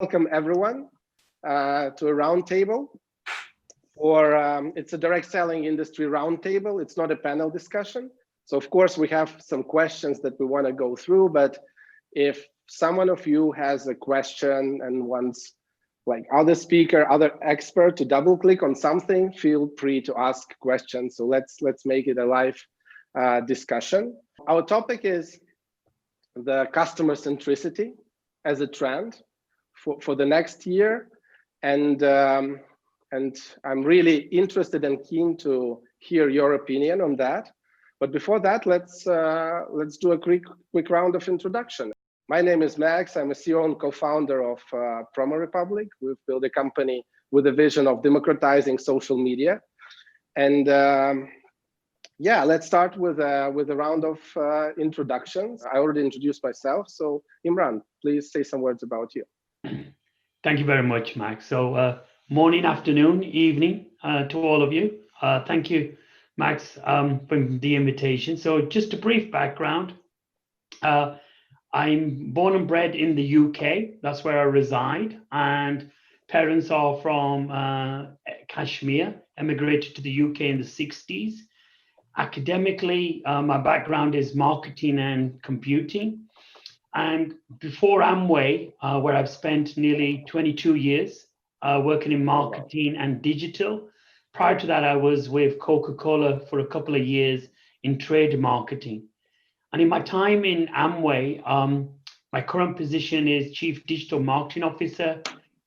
Welcome everyone to a roundtable. It's a direct selling industry roundtable. It's not a panel discussion. So of course we have some questions that we want to go through, but if someone of you has a question and wants like other speaker, other expert to double click on something, feel free to ask questions. So let's make it a live discussion. Our topic is the customer centricity as a trend for the next year, and I'm really interested and keen to hear your opinion on that. But before that, let's do a quick round of introduction. My name is Max. I'm a CEO and co-founder of Promo Republic. We've built a company with a vision of democratizing social media, and yeah, let's start with a round of introductions. I already introduced myself, so Imran, please say some words about you. Thank you very much, Max. So morning, afternoon, evening to all of you. Thank you, Max, for the invitation. So just a brief background. I'm born and bred in the UK. That's where I reside. And parents are from Kashmir, emigrated to the UK in the 60s. Academically, my background is marketing and computing. And before Amway, where I've spent nearly 22 years working in marketing and digital. Prior to that, I was with Coca-Cola for a couple of years in trade marketing. And in my time in Amway, my current position is Chief Digital Marketing Officer.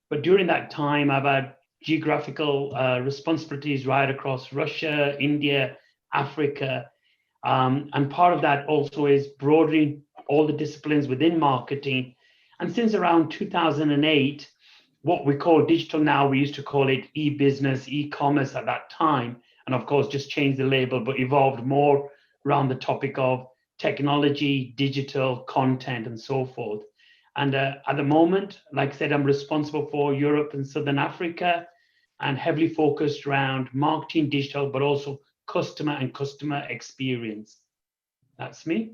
But during that time, I've had geographical responsibilities right across Russia, India, Africa. And part of that also is broadening all the disciplines within marketing. And since around 2008, what we call digital now, we used to call it e-business, e-commerce at that time. And of course, just changed the label, but evolved more around the topic of technology, digital content, and so forth. And at the moment, like I said, I'm responsible for Europe and Southern Africa and heavily focused around marketing, digital, but also customer and customer experience. That's me.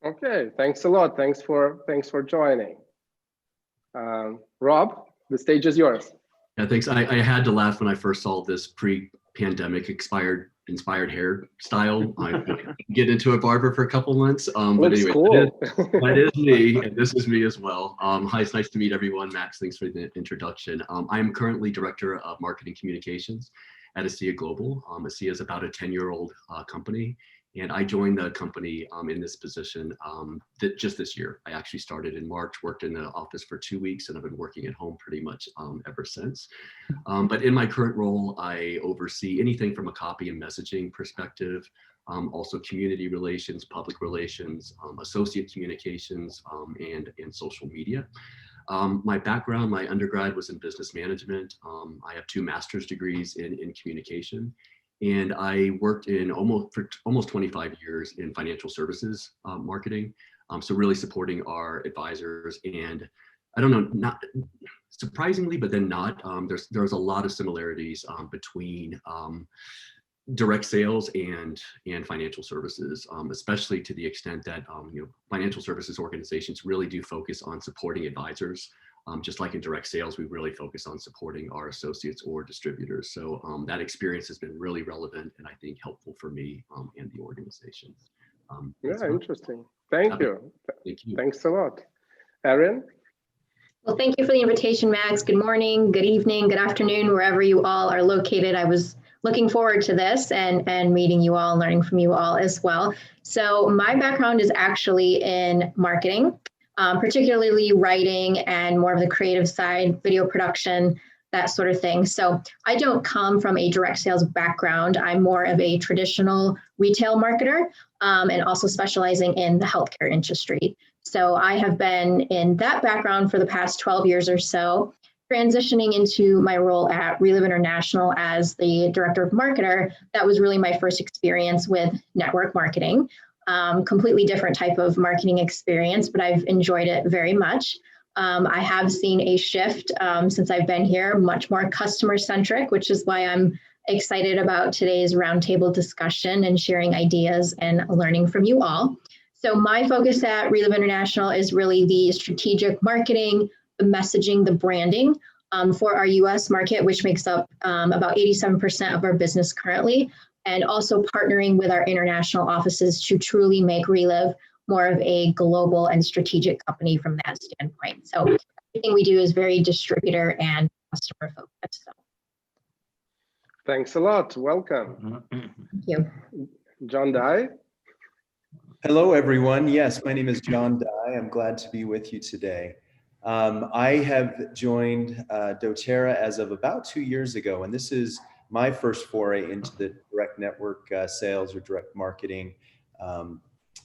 Okay, thanks a lot. Thanks for joining. Rob, the stage is yours. Yeah, thanks. I had to laugh when I first saw this pre-pandemic inspired hairstyle. I get into a barber for a couple months. But anyway, cool. that is me, and this is me as well. Hi, it's nice to meet everyone. Max, thanks for the introduction. I'm currently Director of Marketing Communications at ASEA Global. ASEA is about a 10-year-old company. And I joined the company in this position just this year. I actually started in March, worked in the office for 2 weeks, and I've been working at home pretty much ever since. But in my current role, I oversee anything from a copy and messaging perspective, also community relations, public relations, associate communications, and social media. My background, my undergrad was in business management. I have 2 master's degrees in communication. And I worked for almost 25 years in financial services marketing. So really supporting our advisors, and I don't know, not surprisingly, but then not, there's a lot of similarities between direct sales and financial services, especially to the extent that financial services organizations really do focus on supporting advisors. Just like in direct sales, we really focus on supporting our associates or distributors. So that experience has been really relevant and I think helpful for me and the organization. Yeah, interesting. Thank you. Thank you. Thanks a lot. Erin? Well, thank you for the invitation, Max. Good morning, good evening, good afternoon, wherever you all are located. I was looking forward to this and meeting you all, learning from you all as well. So my background is actually in marketing. Particularly writing and more of the creative side, video production, that sort of thing. So I don't come from a direct sales background. I'm more of a traditional retail marketer and also specializing in the healthcare industry. So I have been in that background for the past 12 years or so, transitioning into my role at Reliv International as the director of marketer. That was really my first experience with network marketing. Completely different type of marketing experience, but I've enjoyed it very much. I have seen a shift since I've been here, much more customer-centric, which is why I'm excited about today's roundtable discussion and sharing ideas and learning from you all. So my focus at Reliv International is really the strategic marketing, the messaging, the branding for our US market, which makes up about 87% of our business currently, and also partnering with our international offices to truly make Reliv more of a global and strategic company from that standpoint. So everything we do is very distributor and customer focused. So. Thanks a lot. Welcome. Thank you. John Dye. Hello, everyone. Yes, my name is John Dye. I'm glad to be with you today. I have joined doTERRA as of about 2 years ago, and this is my first foray into the direct network sales or direct marketing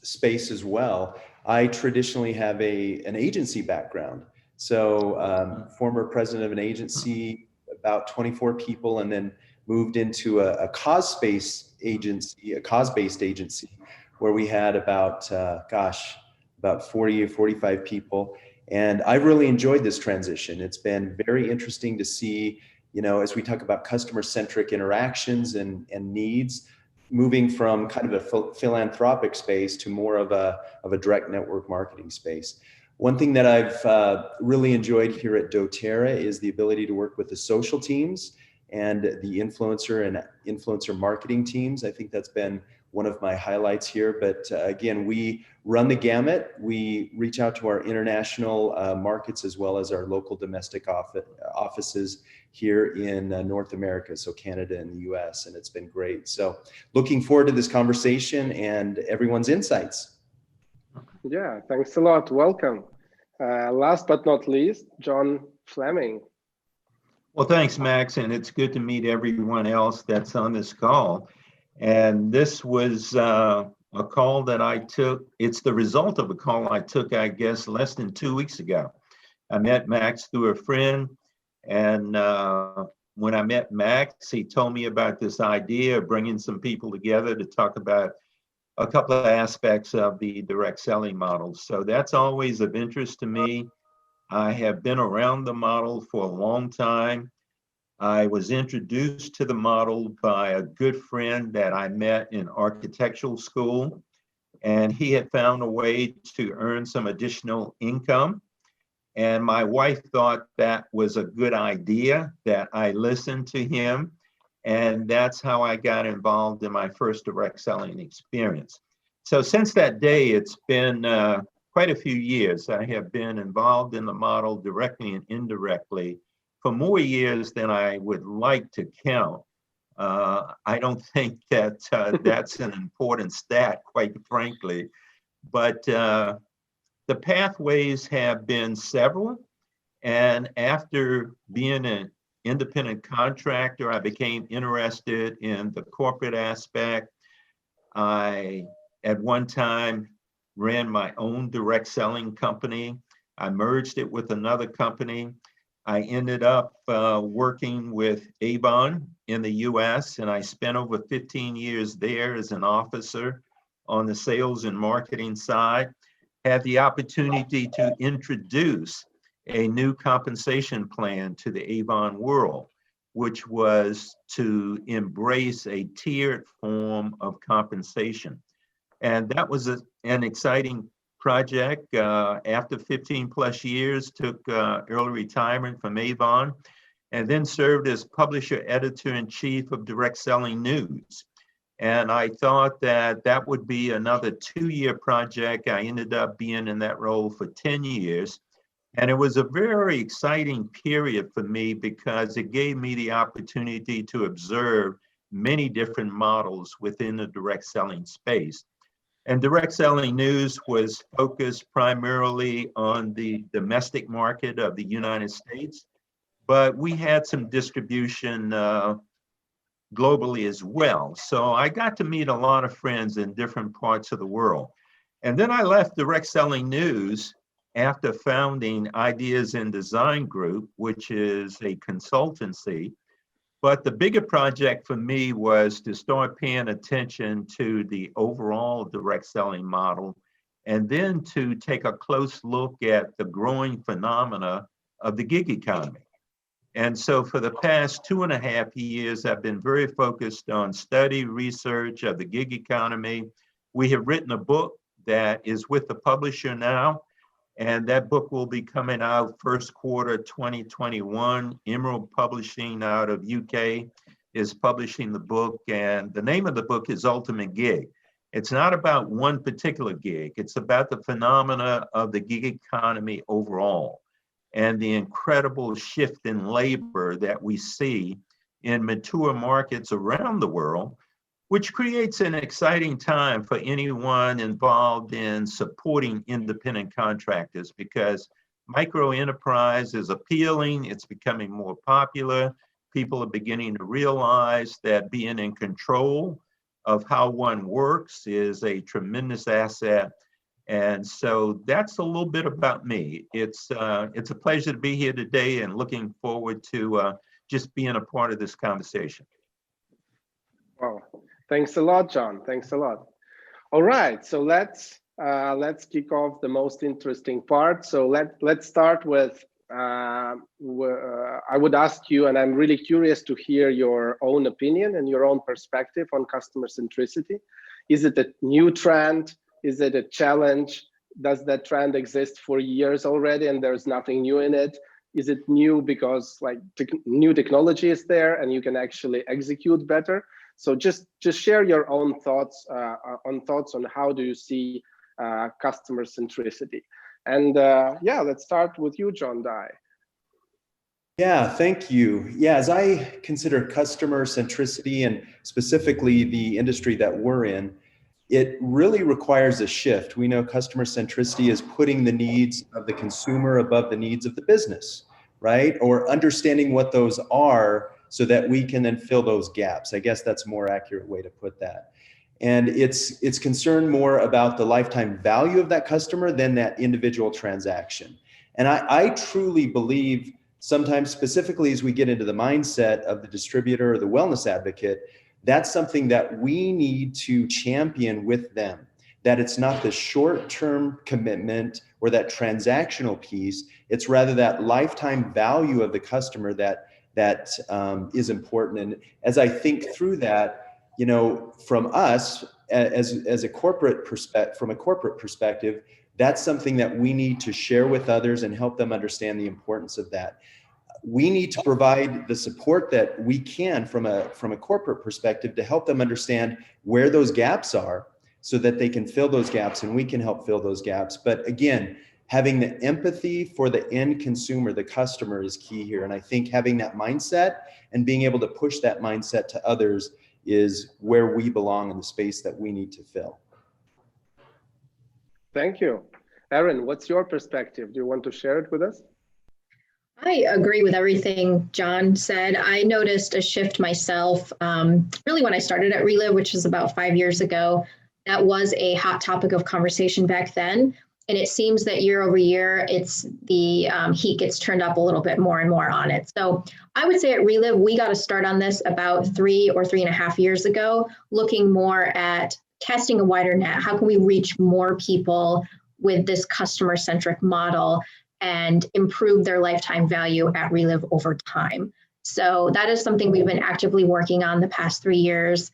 space as well. I traditionally have an agency background. So former president of an agency, about 24 people, and then moved into a cause-based agency where we had about 40 or 45 people. And I've really enjoyed this transition. It's been very interesting to see, as we talk about customer-centric interactions and needs, moving from kind of a philanthropic space to more of a direct network marketing space. One thing that I've really enjoyed here at doTERRA is the ability to work with the social teams and the influencer marketing teams. I think that's been one of my highlights here. But again, we run the gamut. We reach out to our international markets as well as our local domestic offices here in North America, so Canada and the US, and it's been great. So looking forward to this conversation and everyone's insights. Yeah, thanks a lot. Welcome. Last but not least, John Fleming. Well, thanks, Max, and it's good to meet everyone else that's on this call. And this was a call that I took. It's the result of a call I took, I guess, less than 2 weeks ago. I met Max through a friend, and when I met Max, he told me about this idea of bringing some people together to talk about a couple of aspects of the direct selling model. So that's always of interest to me. I have been around the model for a long time. I was introduced to the model by a good friend that I met in architectural school, and he had found a way to earn some additional income. And my wife thought that was a good idea, that I listened to him. And that's how I got involved in my first direct selling experience. So since that day, it's been quite a few years. I have been involved in the model directly and indirectly for more years than I would like to count. I don't think that that's an important stat, quite frankly. But the pathways have been several. And after being an independent contractor, I became interested in the corporate aspect. I, at one time, ran my own direct selling company. I merged it with another company. I ended up working with Avon in the US, and I spent over 15 years there as an officer on the sales and marketing side. Had the opportunity to introduce a new compensation plan to the Avon world, which was to embrace a tiered form of compensation. And that was an exciting project. After 15 plus years, took early retirement from Avon, and then served as publisher editor-in-chief of Direct Selling News. And I thought that that would be another 2-year project. I ended up being in that role for 10 years. And it was a very exciting period for me because it gave me the opportunity to observe many different models within the direct selling space. And Direct Selling News was focused primarily on the domestic market of the United States, but we had some distribution globally as well. So I got to meet a lot of friends in different parts of the world. And then I left Direct Selling News after founding Ideas in Design Group, which is a consultancy. But the bigger project for me was to start paying attention to the overall direct selling model, and then to take a close look at the growing phenomena of the gig economy. And so for the past 2.5 years, I've been very focused on study, research of the gig economy. We have written a book that is with the publisher now, And that book will be coming out first quarter 2021. Emerald Publishing out of UK is publishing the book, and the name of the book is Ultimate Gig. It's not about one particular gig. It's about the phenomena of the gig economy overall and the incredible shift in labor that we see in mature markets around the world, which creates an exciting time for anyone involved in supporting independent contractors, because micro enterprise is appealing, it's becoming more popular. People are beginning to realize that being in control of how one works is a tremendous asset. And so that's a little bit about me. It's a pleasure to be here today and looking forward to just being a part of this conversation. Wow, thanks a lot, John. Thanks a lot. All right, so let's kick off the most interesting part. So let's start with I would ask you, and I'm really curious to hear your own opinion and your own perspective on customer centricity. Is it a new trend? Is it a challenge? Does that trend exist for years already and there's nothing new in it? Is it new because like new technology is there and you can actually execute better? So just share your own thoughts on how do you see customer centricity. And yeah, let's start with you, John Dye. Yeah, thank you. Yeah, as I consider customer centricity and specifically the industry that we're in, it really requires a shift. We know customer centricity is putting the needs of the consumer above the needs of the business, right? Or understanding what those are so that we can then fill those gaps. I guess that's a more accurate way to put that. And it's concerned more about the lifetime value of that customer than that individual transaction. And I truly believe sometimes, specifically as we get into the mindset of the distributor or the wellness advocate, that's something that we need to champion with them, that it's not the short-term commitment or that transactional piece, it's rather that lifetime value of the customer that is important. And as I think through that, you know, from us as a corporate from a corporate perspective, that's something that we need to share with others and help them understand the importance of that. We need to provide the support that we can from a corporate perspective to help them understand where those gaps are so that they can fill those gaps and we can help fill those gaps. But again, having the empathy for the end consumer, the customer, is key here. And I think having that mindset and being able to push that mindset to others is where we belong in the space that we need to fill. Thank you. Erin, what's your perspective? Do you want to share it with us? I agree with everything John said. I noticed a shift myself, really when I started at Reliv, which was about 5 years ago. That was a hot topic of conversation back then. And it seems that year over year, it's the heat gets turned up a little bit more and more on it. So I would say at Reliv, we got to start on this about 3 or 3.5 years ago, looking more at casting a wider net. How can we reach more people with this customer-centric model and improve their lifetime value at Reliv over time? So that is something we've been actively working on the past 3 years.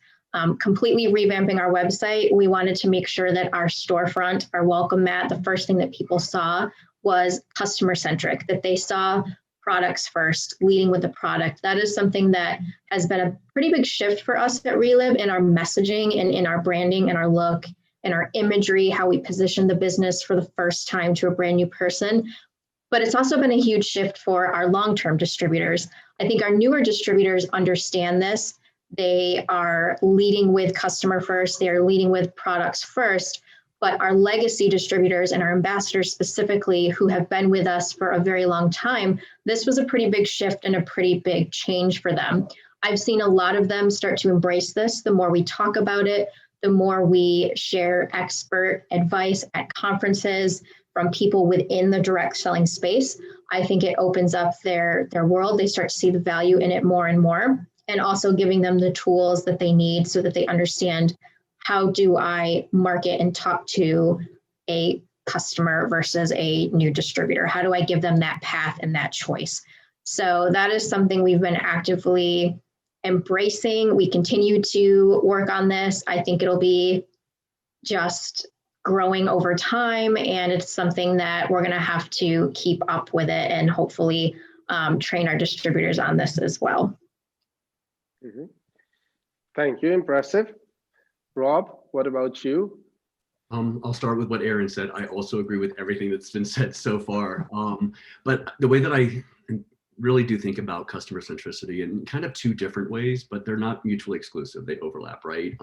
Completely revamping our website. We wanted to make sure that our storefront, our welcome mat, the first thing that people saw was customer-centric, that they saw products first, leading with the product. That is something that has been a pretty big shift for us at Reliv in our messaging and in our branding and our look and our imagery, how we position the business for the first time to a brand new person. But it's also been a huge shift for our long-term distributors. I think our newer distributors understand this. They are leading with customer first, they are leading with products first, but our legacy distributors and our ambassadors specifically who have been with us for a very long time, this was a pretty big shift and a pretty big change for them. I've seen a lot of them start to embrace this. The more we talk about it, the more we share expert advice at conferences from people within the direct selling space. I think it opens up their world. They start to see the value in it more and more. And also giving them the tools that they need so that they understand, how do I market and talk to a customer versus a new distributor? How do I give them that path and that choice? So that is something we've been actively embracing. We continue to work on this. I think it'll be just growing over time, and it's something that we're going to have to keep up with it and hopefully train our distributors on this as well. Mm-hmm. Thank you. Impressive. Rob, what about you? I'll start with what Aaron said. I also agree with everything that's been said so far. But the way that I really do think about customer centricity in kind of two different ways, but they're not mutually exclusive. They overlap, right?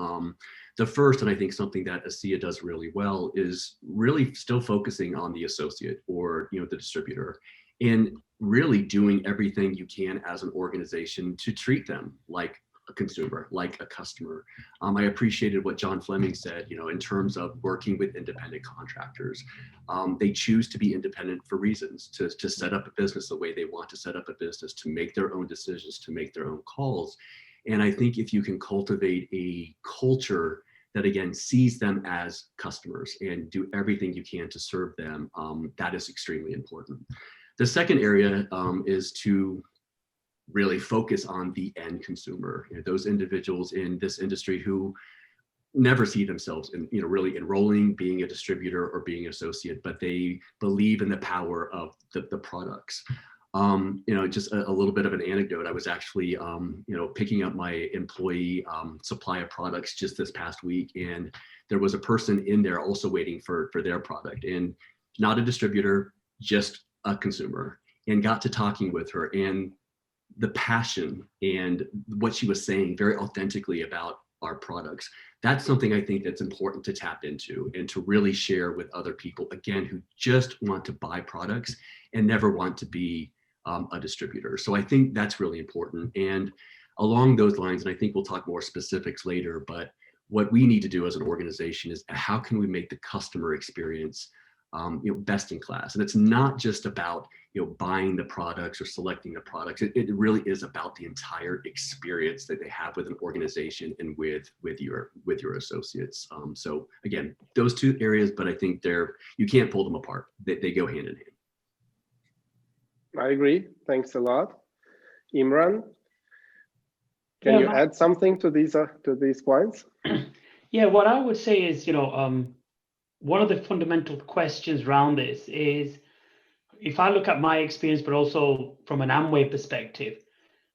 The first, and I think something that ASEA does really well, is really still focusing on the associate or the distributor, and really doing everything you can as an organization to treat them like a consumer, like a customer. I appreciated what John Fleming said, in terms of working with independent contractors. They choose to be independent for reasons, to set up a business the way they want to set up a business, to make their own decisions, to make their own calls. And I think if you can cultivate a culture that, again, sees them as customers and do everything you can to serve them, that is extremely important. The second area is to really focus on the end consumer, those individuals in this industry who never see themselves in, really enrolling, being a distributor or being an associate, but they believe in the power of the products. Just a little bit of an anecdote. I was actually, picking up my employee supply of products just this past week, and there was a person in there also waiting for their product, and not a distributor, just a consumer, and got to talking with her, and the passion and what she was saying very authentically about our products. That's something I think that's important to tap into and to really share with other people, again, who just want to buy products and never want to be a distributor. So I think that's really important. And along those lines, and I think we'll talk more specifics later, but what we need to do as an organization is how can we make the customer experience best in class? And it's not just about buying the products or selecting the products. It really is about the entire experience that they have with an organization and with your associates. So again, those two areas, but I think you can't pull them apart. They go hand in hand. I agree. Thanks a lot. Imran, can you add something to these points? Yeah, what I would say is, one of the fundamental questions around this is, if I look at my experience, but also from an Amway perspective,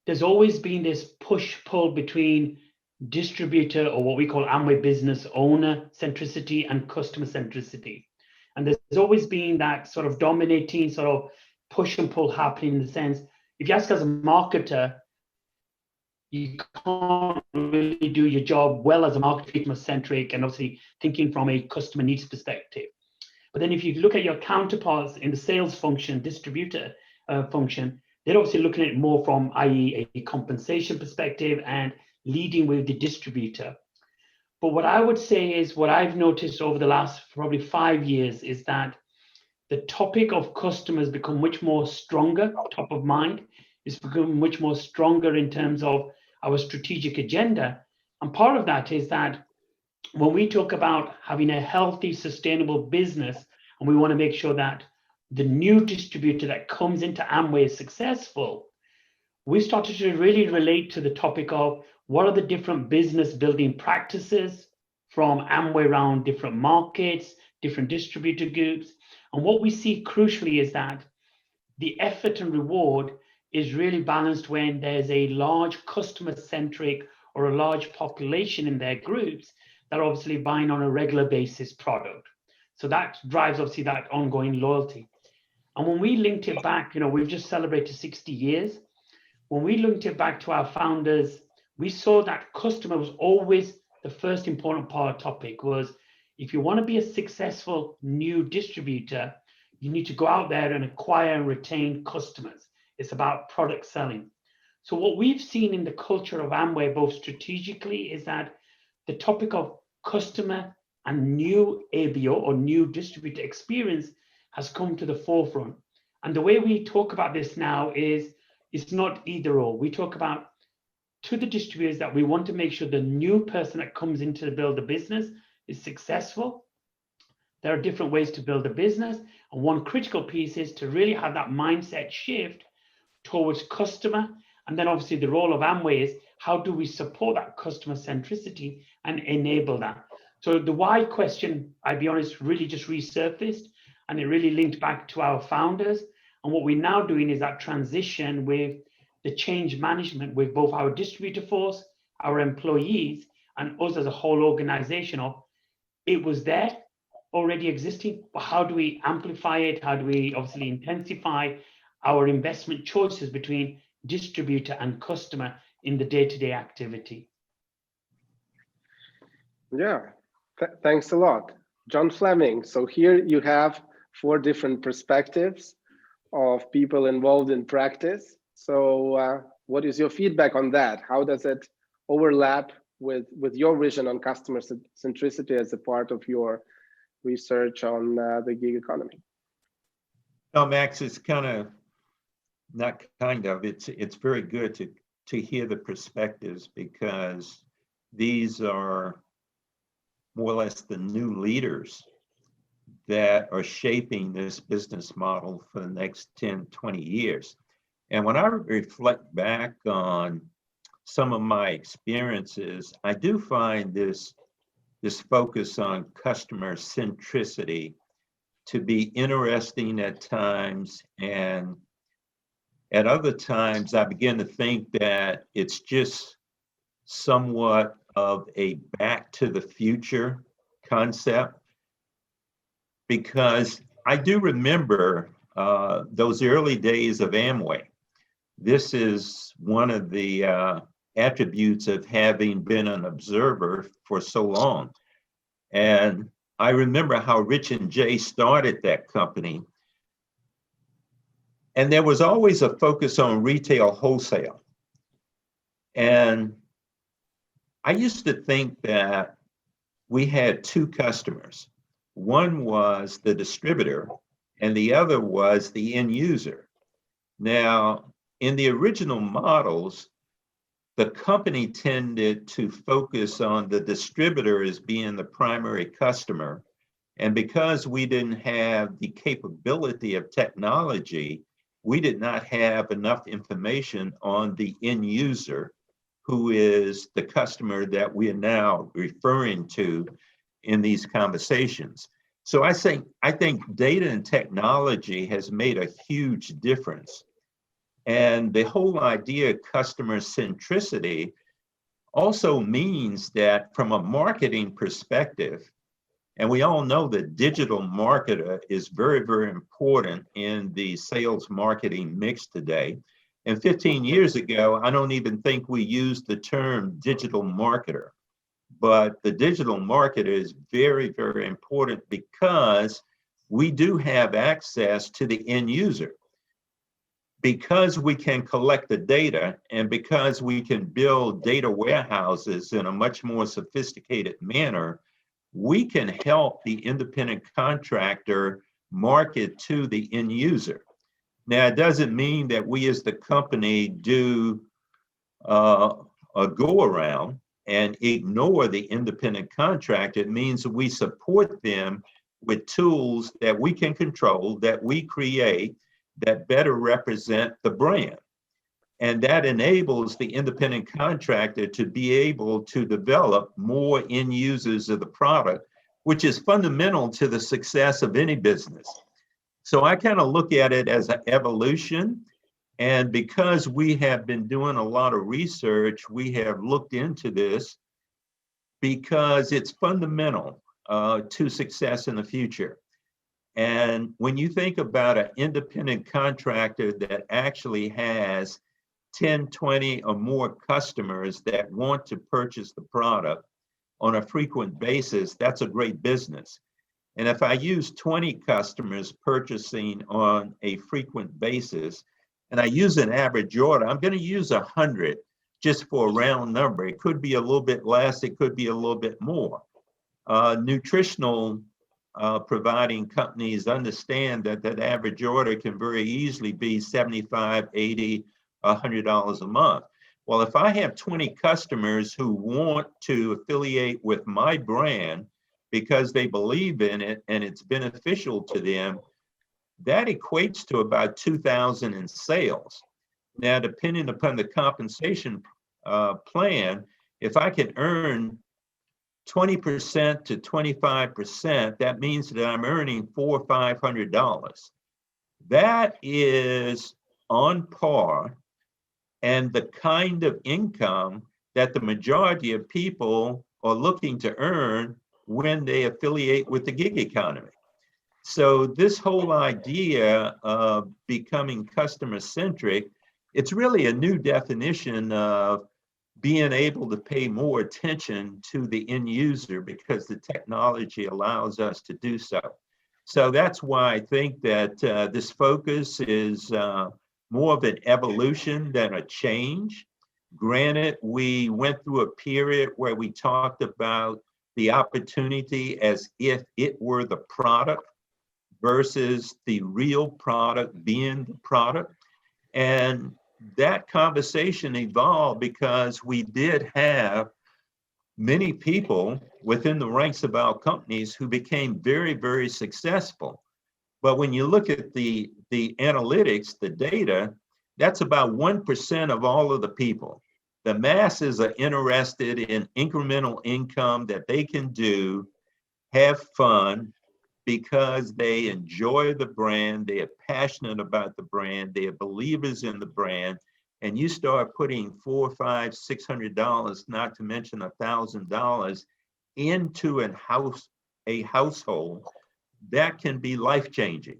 there's always been this push-pull between distributor, or what we call Amway business owner centricity, and customer centricity. And there's always been that sort of dominating sort of push and pull happening, in the sense, if you ask as a marketer, you can't really do your job well as a marketer, customer-centric, and obviously thinking from a customer needs perspective. But then if you look at your counterparts in the sales function, distributor function, they're obviously looking at it more from, i.e., a compensation perspective and leading with the distributor. But what I would say is, what I've noticed over the last probably 5 years is that the topic of customers become much more stronger, top of mind. It's become much more stronger in terms of our strategic agenda. And part of that is that when we talk about having a healthy, sustainable business, and we want to make sure that the new distributor that comes into Amway is successful, we started to really relate to the topic of what are the different business building practices from Amway around different markets, different distributor groups. And what we see crucially is that the effort and reward is really balanced when there's a large customer-centric or a large population in their groups that are obviously buying on a regular basis product. So that drives obviously that ongoing loyalty. And when we linked it back, we've just celebrated 60 years. When we linked it back to our founders, we saw that customer was always the first important part of the topic. Was, if you want to be a successful new distributor, you need to go out there and acquire and retain customers. It's about product selling. So what we've seen in the culture of Amway, both strategically, is that the topic of customer and new ABO or new distributor experience has come to the forefront. And the way we talk about this now is, it's not either or. We talk about, to the distributors, that we want to make sure the new person that comes in to build a business is successful. There are different ways to build a business. And one critical piece is to really have that mindset shift towards customer. And then obviously the role of Amway is, how do we support that customer centricity and enable that? So the why question, I'll be honest, really just resurfaced, and it really linked back to our founders. And what we're now doing is that transition with the change management with both our distributor force, our employees, and us as a whole organization of, it was there already existing, but how do we amplify it? How do we obviously intensify our investment choices between distributor and customer in the day-to-day activity? Yeah, thanks a lot. John Fleming, so here you have 4 different perspectives of people involved in practice. So what is your feedback on that? How does it overlap with your vision on customer centricity as a part of your research on the gig economy? No, Max, it's it's very good to hear the perspectives, because these are more or less the new leaders that are shaping this business model for the next 10, 20 years. And when I reflect back on some of my experiences, I do find this focus on customer centricity to be interesting at times, and at other times I begin to think that it's just somewhat of a back to the future concept, because I do remember those early days of Amway. This is one of the attributes of having been an observer for so long. And I remember how Rich and Jay started that company. And there was always a focus on retail wholesale. And I used to think that we had 2 customers. One was the distributor and the other was the end user. Now, in the original models, the company tended to focus on the distributor as being the primary customer. And because we didn't have the capability of technology, we did not have enough information on the end user, who is the customer that we are now referring to in these conversations. So I think data and technology has made a huge difference. And the whole idea of customer centricity also means that from a marketing perspective, and we all know that digital marketer is very, very important in the sales marketing mix today. And 15 years ago, I don't even think we used the term digital marketer. But the digital marketer is very, very important, because we do have access to the end user. Because we can collect the data, and because we can build data warehouses in a much more sophisticated manner, we can help the independent contractor market to the end user. Now, it doesn't mean that we as the company do a go around and ignore the independent contractor. It means we support them with tools that we can control, that we create, that better represent the brand. And that enables the independent contractor to be able to develop more end users of the product, which is fundamental to the success of any business. So I kind of look at it as an evolution. And because we have been doing a lot of research, we have looked into this because it's fundamental to success in the future. And when you think about an independent contractor that actually has 10, 20 or more customers that want to purchase the product on a frequent basis, that's a great business. And if I use 20 customers purchasing on a frequent basis, and I use an average order, I'm going to use 100 just for a round number. It could be a little bit less, it could be a little bit more. Nutritional providing companies understand that that average order can very easily be $75, $80, $100 a month. Well, if I have 20 customers who want to affiliate with my brand because they believe in it and it's beneficial to them, that equates to about 2,000 in sales. Now, depending upon the compensation plan, if I can earn 20% to 25%, that means that I'm earning $400 or $500. That is on par and the kind of income that the majority of people are looking to earn when they affiliate with the gig economy. So this whole idea of becoming customer-centric, it's really a new definition of being able to pay more attention to the end user because the technology allows us to do so. So that's why I think that this focus is more of an evolution than a change. Granted, we went through a period where we talked about the opportunity as if it were the product versus the real product being the product. And that conversation evolved because we did have many people within the ranks of our companies who became very, very successful. But when you look at the analytics, the data, that's about 1% of all of the people. The masses are interested in incremental income that they can do, have fun, because they enjoy the brand, they are passionate about the brand, they are believers in the brand, and you start putting $400, $500, $600, not to mention $1,000 into a household, that can be life-changing.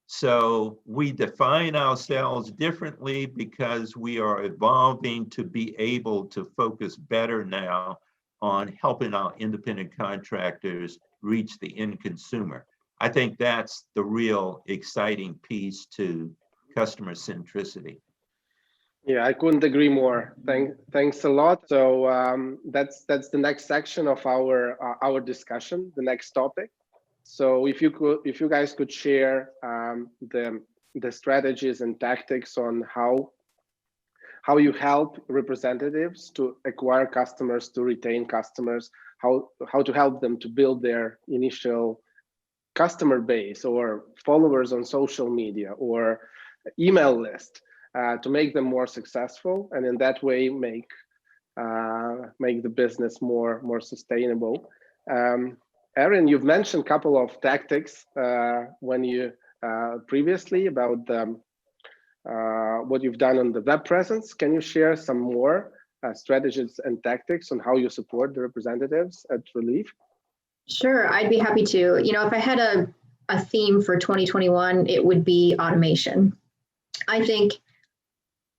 So we define ourselves differently because we are evolving to be able to focus better now on helping our independent contractors reach the end consumer. I think that's the real exciting piece to customer centricity. Yeah, I couldn't agree more. Thanks a lot. So that's the next section of our discussion, the next topic. So if you guys could share the strategies and tactics on how you help representatives to acquire customers, to retain customers, how to help them to build their initial customer base or followers on social media or email list to make them more successful, and in that way make the business more sustainable. Aaron, you've mentioned a couple of tactics when you previously about what you've done on the web presence. Can you share some more strategies and tactics on how you support the representatives at Reliv? Sure, I'd be happy to. You know, if I had a theme for 2021, it would be automation. I think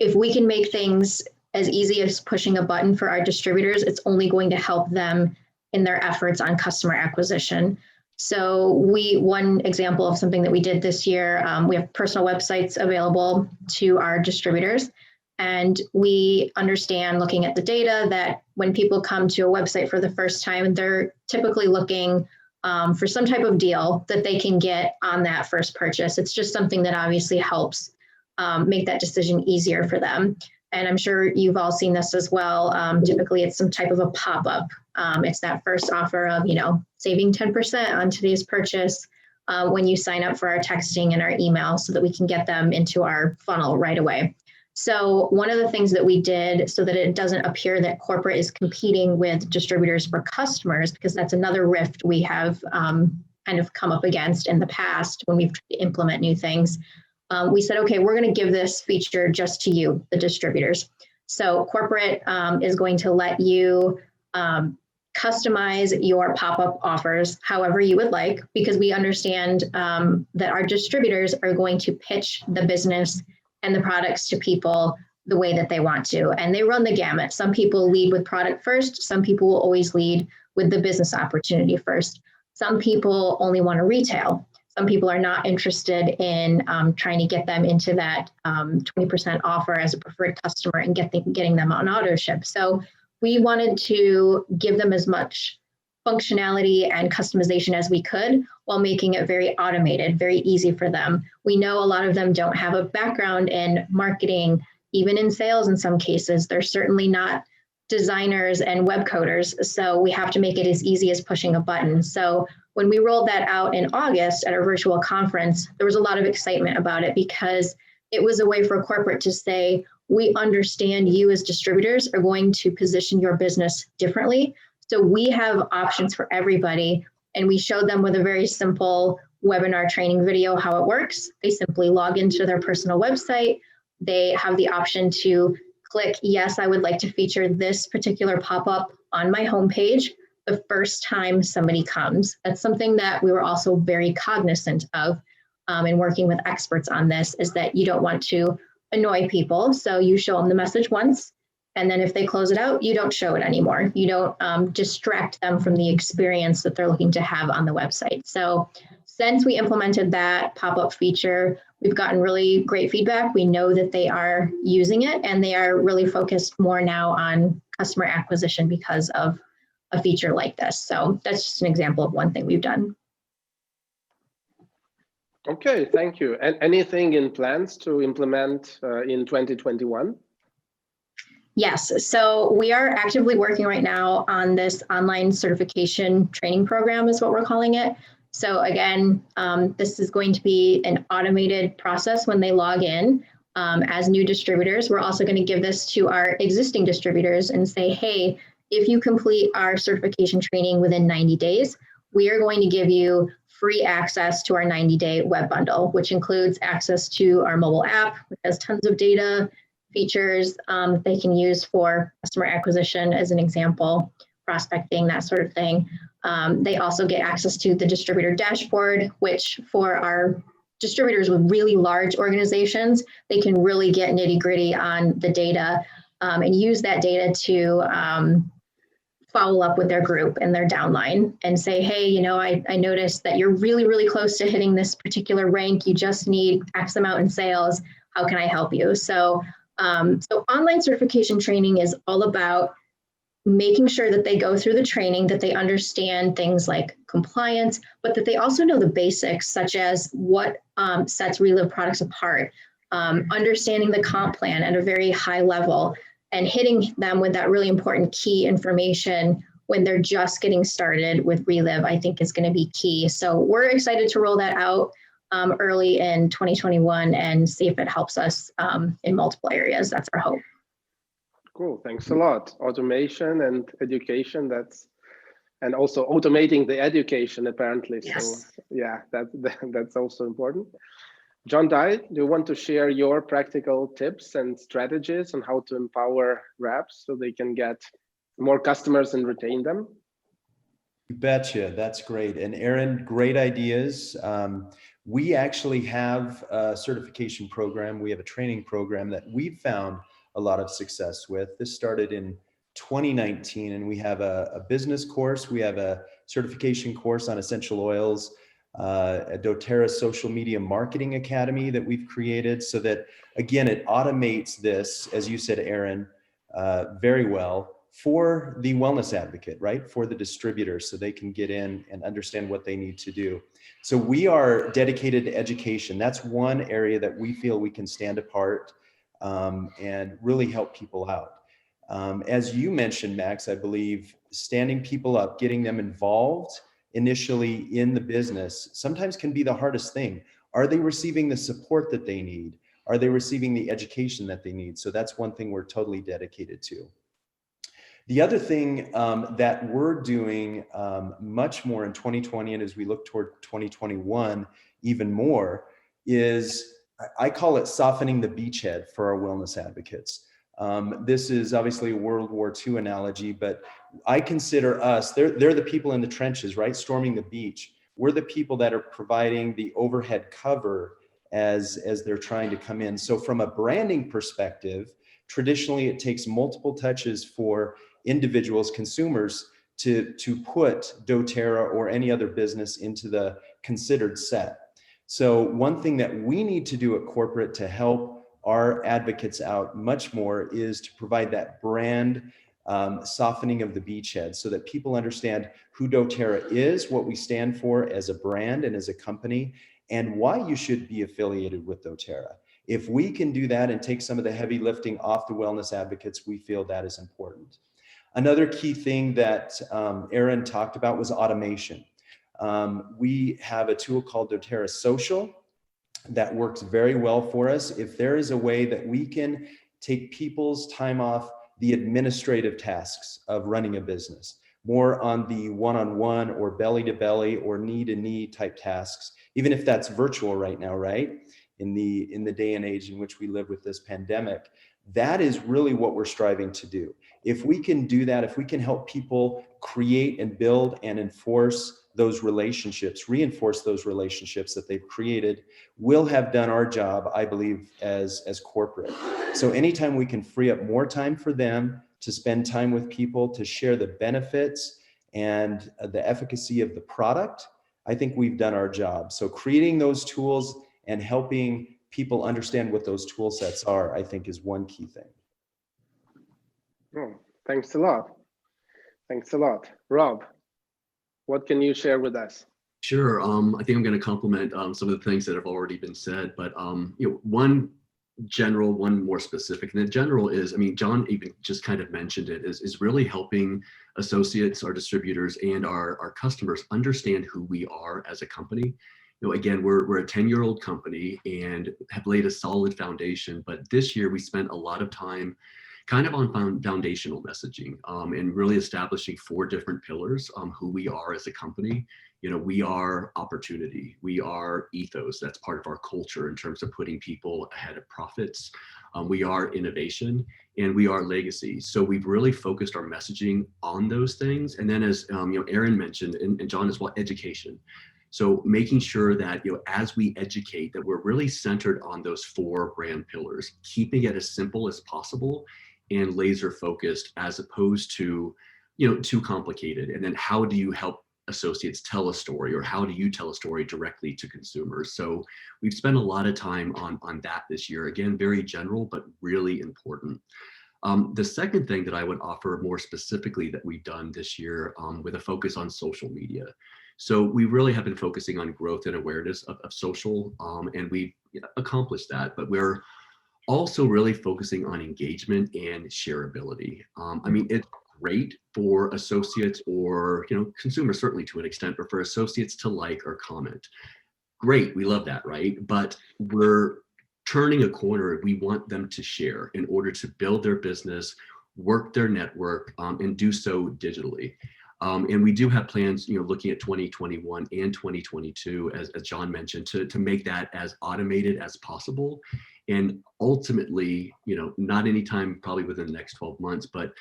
if we can make things as easy as pushing a button for our distributors, it's only going to help them in their efforts on customer acquisition. So one example of something that we did this year, we have personal websites available to our distributors. And we understand, looking at the data, that when people come to a website for the first time, they're typically looking for some type of deal that they can get on that first purchase. It's just something that obviously helps make that decision easier for them. And I'm sure you've all seen this as well. Typically, it's some type of a pop-up. It's that first offer of, saving 10% on today's purchase when you sign up for our texting and our email so that we can get them into our funnel right away. So one of the things that we did so that it doesn't appear that corporate is competing with distributors for customers, because that's another rift we have kind of come up against in the past when we've tried to implement new things. We said, okay, we're going to give this feature just to you, the distributors. So corporate is going to let you customize your pop-up offers however you would like, because we understand that our distributors are going to pitch the business and the products to people the way that they want to. And they run the gamut. Some people lead with product first. Some people will always lead with the business opportunity first. Some people only want to retail. Some people are not interested in trying to get them into that 20% offer as a preferred customer and getting them on auto ship. So we wanted to give them as much functionality and customization as we could while making it very automated, very easy for them. We know a lot of them don't have a background in marketing, even in sales in some cases. They're certainly not designers and web coders. So we have to make it as easy as pushing a button. So when we rolled that out in August at our virtual conference, there was a lot of excitement about it because it was a way for corporate to say, we understand you as distributors are going to position your business differently. So we have options for everybody, and we showed them with a very simple webinar training video how it works. They simply log into their personal website. They have the option to click, yes, I would like to feature this particular pop-up on my homepage the first time somebody comes. That's something that we were also very cognizant of in working with experts on this, is that you don't want to annoy people. So you show them the message once, and then if they close it out, you don't show it anymore. You don't distract them from the experience that they're looking to have on the website. So since we implemented that pop-up feature, we've gotten really great feedback. We know that they are using it, and they are really focused more now on customer acquisition because of a feature like this. So that's just an example of one thing we've done. Okay, thank you. And anything in plans to implement in 2021? Yes, so we are actively working right now on this online certification training program is what we're calling it. So again, this is going to be an automated process when they log in as new distributors. We're also going to give this to our existing distributors and say, hey, if you complete our certification training within 90 days, we are going to give you free access to our 90-day web bundle, which includes access to our mobile app, which has tons of data, features that they can use for customer acquisition, as an example, prospecting, that sort of thing. They also get access to the distributor dashboard, which for our distributors with really large organizations, they can really get nitty-gritty on the data and use that data to follow up with their group and their downline and say, hey, you know, I noticed that you're really, really close to hitting this particular rank. You just need X amount in sales. How can I help you? So online certification training is all about making sure that they go through the training, that they understand things like compliance, but that they also know the basics, such as what sets Reliv products apart, understanding the comp plan at a very high level, and hitting them with that really important key information when they're just getting started with Reliv, I think is going to be key. So we're excited to roll that out early in 2021 and see if it helps us in multiple areas. That's our hope. Cool, thanks a lot. Automation and education, and also automating the education apparently. Yes. So yeah, that's also important. John Dye, do you want to share your practical tips and strategies on how to empower reps so they can get more customers and retain them? You betcha, that's great. And Aaron, great ideas. We actually have a certification program. We have a training program that we've found a lot of success with. This started in 2019, and we have a business course. We have a certification course on essential oils, a doTERRA social media marketing academy that we've created so that, again, it automates this, as you said, Aaron, very well for the wellness advocate, right? For the distributor, so they can get in and understand what they need to do. So we are dedicated to education. That's one area that we feel we can stand apart and really help people out. As you mentioned, Max, I believe standing people up, getting them involved initially in the business sometimes can be the hardest thing. Are they receiving the support that they need? Are they receiving the education that they need? So that's one thing we're totally dedicated to. The other thing that we're doing much more in 2020, and as we look toward 2021 even more, is I call it softening the beachhead for our wellness advocates. This is obviously a World War II analogy, but I consider us, they're the people in the trenches, right? Storming the beach. We're the people that are providing the overhead cover as they're trying to come in. So from a branding perspective, traditionally it takes multiple touches for individuals, consumers, to put doTERRA or any other business into the considered set. So one thing that we need to do at corporate to help our advocates out much more is to provide that brand softening of the beachhead so that people understand who doTERRA is, what we stand for as a brand and as a company, and why you should be affiliated with doTERRA. If we can do that and take some of the heavy lifting off the wellness advocates, we feel that is important. Another key thing that Aaron talked about was automation. We have a tool called doTERRA Social that works very well for us. If there is a way that we can take people's time off the administrative tasks of running a business, more on the one-on-one or belly-to-belly or knee-to-knee type tasks, even if that's virtual right now, right? In the day and age in which we live with this pandemic, that is really what we're striving to do. If we can do that, if we can help people create and build and enforce those relationships, reinforce those relationships that they've created, we'll have done our job, I believe, as corporate. So anytime we can free up more time for them to spend time with people, to share the benefits and the efficacy of the product, I think we've done our job. So creating those tools and helping people understand what those tool sets are, I think, is one key thing. Oh, thanks a lot. Thanks a lot. Rob, what can you share with us? Sure. I think I'm going to complement some of the things that have already been said, but one general, one more specific. And the general is, I mean, John even just kind of mentioned it, is really helping associates, our distributors, and our customers understand who we are as a company. Again, we're a 10-year-old company and have laid a solid foundation, but this year we spent a lot of time kind of on foundational messaging and really establishing 4 different pillars, who we are as a company. We are opportunity, we are ethos, that's part of our culture in terms of putting people ahead of profits. We are innovation, and we are legacy. So we've really focused our messaging on those things. And then as Aaron mentioned, and John as well, education. So making sure that, as we educate, that we're really centered on those 4 brand pillars, keeping it as simple as possible and laser focused, as opposed to, too complicated. And then how do you help associates tell a story, or how do you tell a story directly to consumers? So we've spent a lot of time on that this year. Again, very general, but really important. The second thing that I would offer more specifically that we've done this year with a focus on social media. So we really have been focusing on growth and awareness of social, and we've accomplished that, but we're also really focusing on engagement and shareability. I mean, it's great for associates or consumers, certainly to an extent, but for associates to like or comment. Great, we love that, right? But we're turning a corner. We want them to share in order to build their business, work their network, and do so digitally. And we do have plans, looking at 2021 and 2022, as John mentioned, to make that as automated as possible. And ultimately, not anytime probably within the next 12 months, but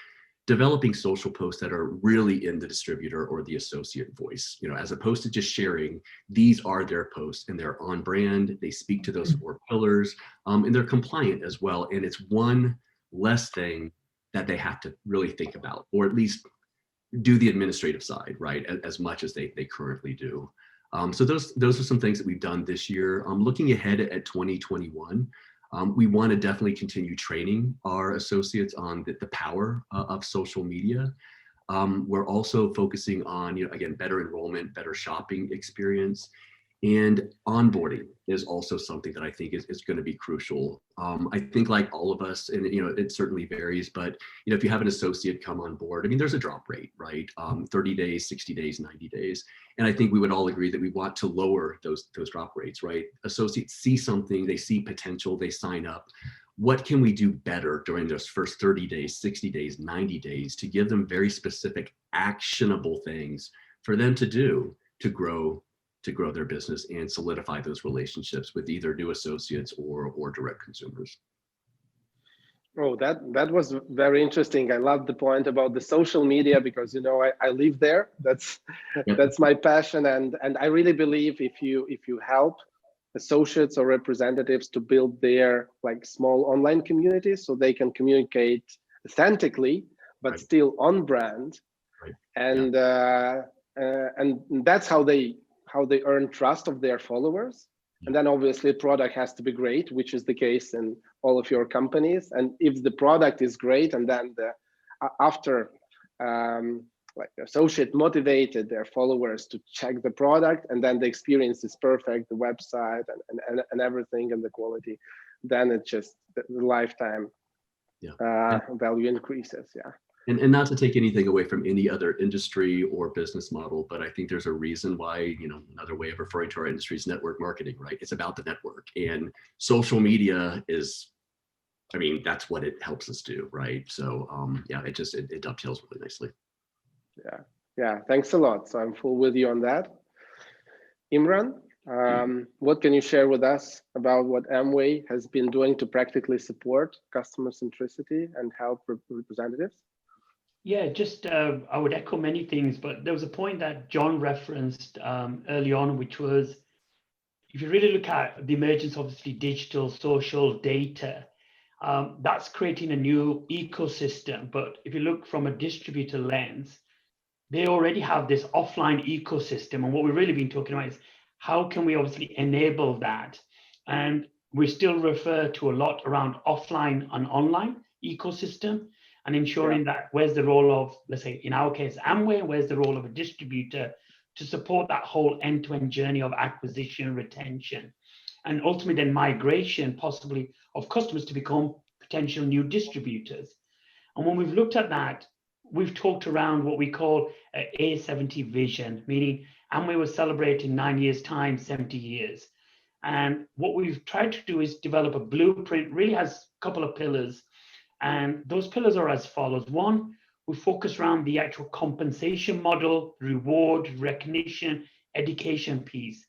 developing social posts that are really in the distributor or the associate voice, as opposed to just sharing. These are their posts and they're on brand. They speak to those 4 pillars, and they're compliant as well. And it's one less thing that they have to really think about, or at least do the administrative side, right, as much as they currently do. So those are some things that we've done this year. Looking ahead at 2021, we want to definitely continue training our associates on the power of social media. We're also focusing on, again, better enrollment, better shopping experience, and onboarding is also something that I think is going to be crucial. I think, like all of us, and it certainly varies, but if you have an associate come on board, I mean, there's a drop rate, right? 30 days, 60 days, 90 days. And I think we would all agree that we want to lower those drop rates, right? Associates see something, they see potential, they sign up. What can we do better during those first 30 days, 60 days, 90 days to give them very specific, actionable things for them to do to grow their business and solidify those relationships with either new associates or direct consumers? Oh, that was very interesting. I love the point about the social media, because I live there. That's my passion, and I really believe if you help associates or representatives to build their small online communities so they can communicate authentically but Right. still on brand, Right. and that's how they earn trust of their followers. And then obviously product has to be great, which is the case in all of your companies. And if the product is great, and then after associate motivated their followers to check the product, and then the experience is perfect, the website and everything, and the quality, then it's just the lifetime value increases. Yeah. And not to take anything away from any other industry or business model, but I think there's a reason why, another way of referring to our industry is network marketing, right? It's about the network, and social media is, that's what it helps us do, right? So it dovetails really nicely. Yeah, thanks a lot. So I'm full with you on that. Imran, what can you share with us about what Amway has been doing to practically support customer centricity and help representatives? Yeah, just I would echo many things, but there was a point that John referenced early on, which was, if you really look at the emergence, obviously digital, social, data, that's creating a new ecosystem. But if you look from a distributor lens, they already have this offline ecosystem. And what we've really been talking about is how can we obviously enable that? And we still refer to a lot around offline and online ecosystem, and ensuring that where's the role of, let's say in our case, Amway, where's the role of a distributor to support that whole end-to-end journey of acquisition, retention, and ultimately then migration possibly of customers to become potential new distributors. And when we've looked at that, we've talked around what we call an A70 vision, meaning Amway was celebrating 9 years' time, 70 years. And what we've tried to do is develop a blueprint, really has a couple of pillars. And those pillars are as follows. One, we focus around the actual compensation model, reward, recognition, education piece.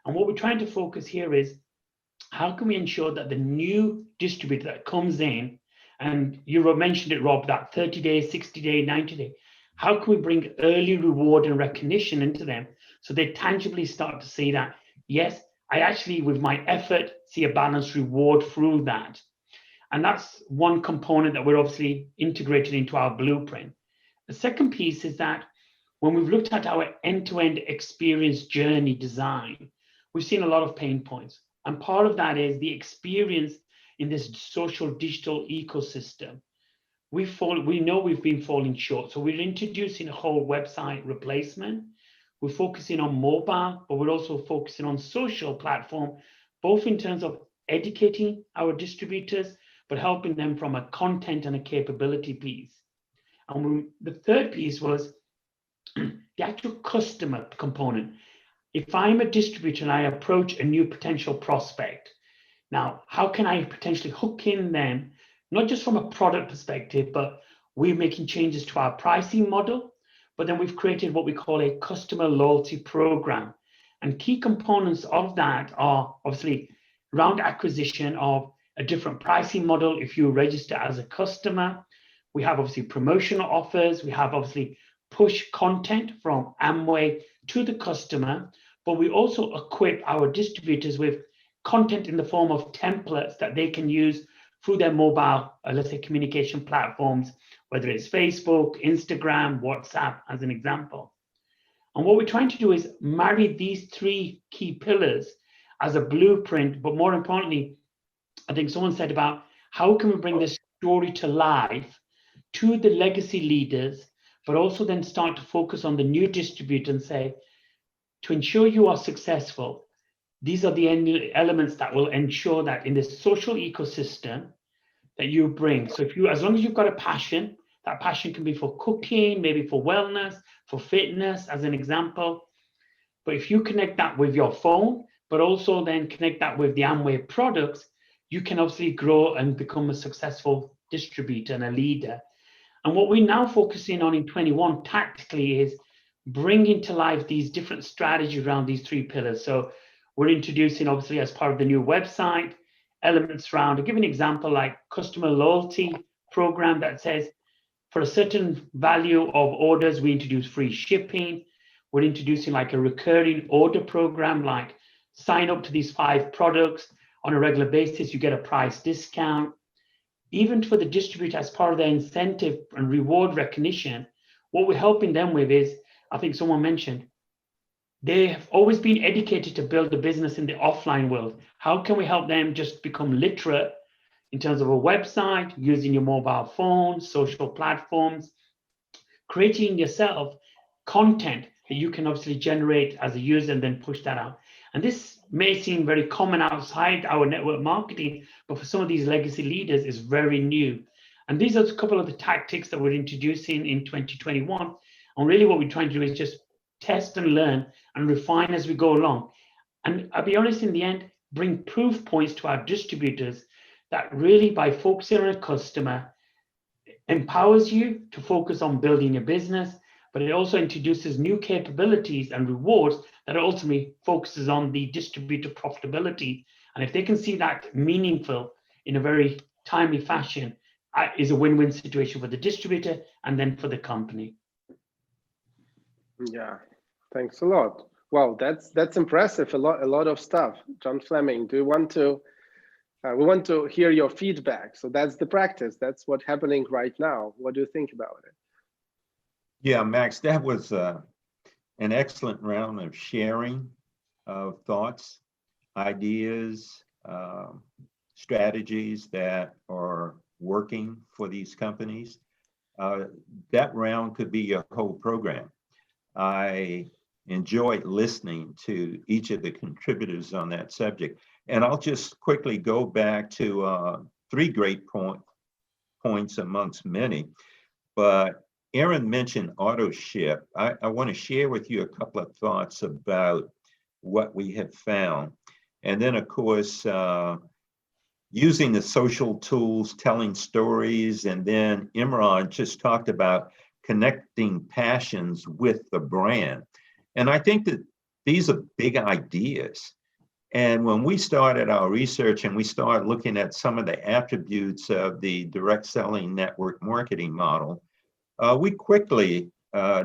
And what we're trying to focus here is how can we ensure that the new distributor that comes in, and you mentioned it, Rob, that 30 days, 60 day, 90 day, how can we bring early reward and recognition into them so they tangibly start to see that, yes, I actually, with my effort, see a balanced reward through that. And that's one component that we're obviously integrating into our blueprint. The second piece is that when we've looked at our end-to-end experience journey design, we've seen a lot of pain points. And part of that is the experience in this social digital ecosystem. We know we've been falling short. So we're introducing a whole website replacement. We're focusing on mobile, but we're also focusing on social platform, both in terms of educating our distributors, but helping them from a content and a capability piece. And the third piece was the actual customer component. If I'm a distributor and I approach a new potential prospect, now, how can I potentially hook in them, not just from a product perspective, but we're making changes to our pricing model, but then we've created what we call a customer loyalty program. And key components of that are obviously around acquisition of a different pricing model if you register as a customer. We have obviously promotional offers. We have obviously push content from Amway to the customer, but we also equip our distributors with content in the form of templates that they can use through their mobile, let's say, communication platforms, whether it's Facebook, Instagram, WhatsApp, as an example. And what we're trying to do is marry these three key pillars as a blueprint, but more importantly, I think someone said about how can we bring this story to life to the legacy leaders, but also then start to focus on the new distributor and say, to ensure you are successful, these are the elements that will ensure that in this social ecosystem that you bring. So if you, as long as you've got a passion, that passion can be for cooking, maybe for wellness, for fitness, as an example. But if you connect that with your phone, but also then connect that with the Amway products, you can obviously grow and become a successful distributor and a leader. And what we're now focusing on in 21 tactically is bringing to life these different strategies around these three pillars. So we're introducing, obviously, as part of the new website, elements around, to give an example, like customer loyalty program that says for a certain value of orders, we introduce free shipping. We're introducing like a recurring order program, like sign up to these 5 products on a regular basis, you get a price discount. Even for the distributor, as part of their incentive and reward recognition, what we're helping them with is, I think someone mentioned, they have always been educated to build a business in the offline world. How can we help them just become literate in terms of a website, using your mobile phone, social platforms, creating yourself content that you can obviously generate as a user and then push that out. And this may seem very common outside our network marketing, but for some of these legacy leaders, it's very new. And these are a couple of the tactics that we're introducing in 2021. And really what we're trying to do is just test and learn and refine as we go along. And I'll be honest, in the end, bring proof points to our distributors that really, by focusing on a customer, empowers you to focus on building your business, but it also introduces new capabilities and rewards that ultimately focuses on the distributor profitability. And if they can see that meaningful in a very timely fashion, is a win-win situation for the distributor and then for the company. Yeah, thanks a lot. Wow, that's impressive. A lot of stuff. John Fleming, do you want to? We want to hear your feedback. So that's the practice. That's what's happening right now. What do you think about it? Yeah, Max, that was an excellent round of sharing of thoughts, ideas, strategies that are working for these companies. That round could be a whole program. I enjoyed listening to each of the contributors on that subject. And I'll just quickly go back to 3 great points amongst many. But Aaron mentioned auto ship. I want to share with you a couple of thoughts about what we have found. And then, of course, using the social tools, telling stories, and then Imran just talked about connecting passions with the brand. And I think that these are big ideas. And when we started our research and we started looking at some of the attributes of the direct selling network marketing model, we quickly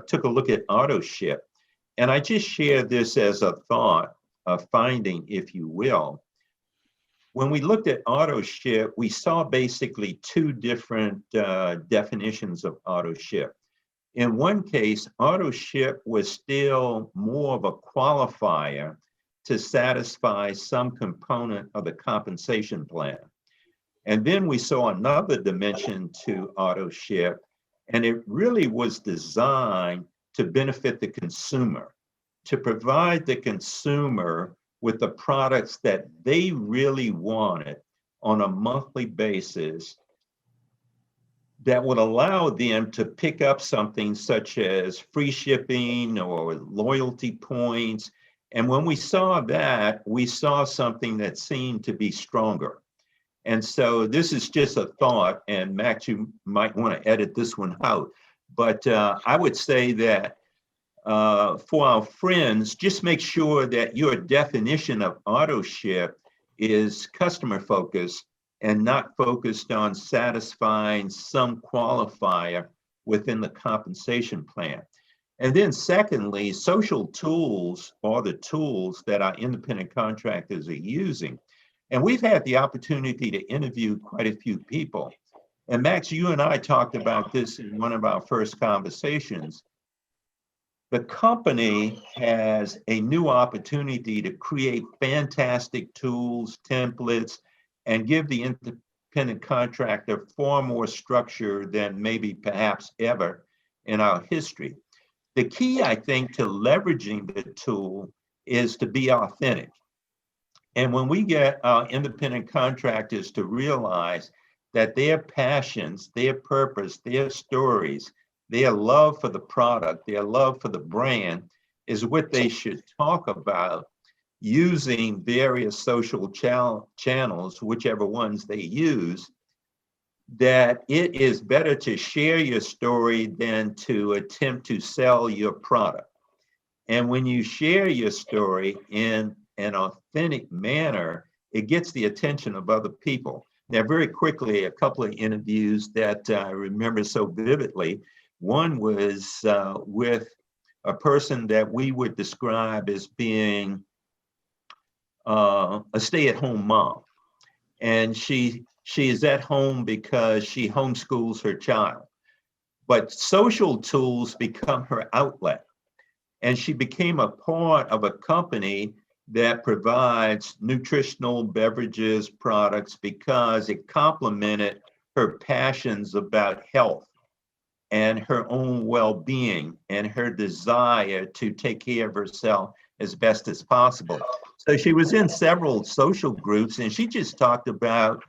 took a look at auto ship. And I just share this as a thought, a finding, if you will. When we looked at auto ship, we saw basically 2 different definitions of auto ship. In one case, auto ship was still more of a qualifier to satisfy some component of the compensation plan. And then we saw another dimension to auto ship, and it really was designed to benefit the consumer, to provide the consumer with the products that they really wanted on a monthly basis that would allow them to pick up something such as free shipping or loyalty points. And when we saw that, we saw something that seemed to be stronger. And so this is just a thought, and Max, you might want to edit this one out. But I would say that for our friends, just make sure that your definition of auto ship is customer focused and not focused on satisfying some qualifier within the compensation plan. And then secondly, social tools are the tools that our independent contractors are using. And we've had the opportunity to interview quite a few people. And Max, you and I talked about this in one of our first conversations. The company has a new opportunity to create fantastic tools, templates, and give the independent contractor far more structure than maybe perhaps ever in our history. The key, I think, to leveraging the tool is to be authentic. And when we get our independent contractors to realize that their passions, their purpose, their stories, their love for the product, their love for the brand is what they should talk about using various social channels, whichever ones they use, that it is better to share your story than to attempt to sell your product. And when you share your story in an authentic manner, it gets the attention of other people. Now, very quickly, a couple of interviews that I remember so vividly. One was with a person that we would describe as being a stay-at-home mom. And she is at home because she homeschools her child. But social tools become her outlet. And she became a part of a company that provides nutritional beverages products because it complemented her passions about health and her own well-being and her desire to take care of herself as best as possible. So she was in several social groups, and she just talked about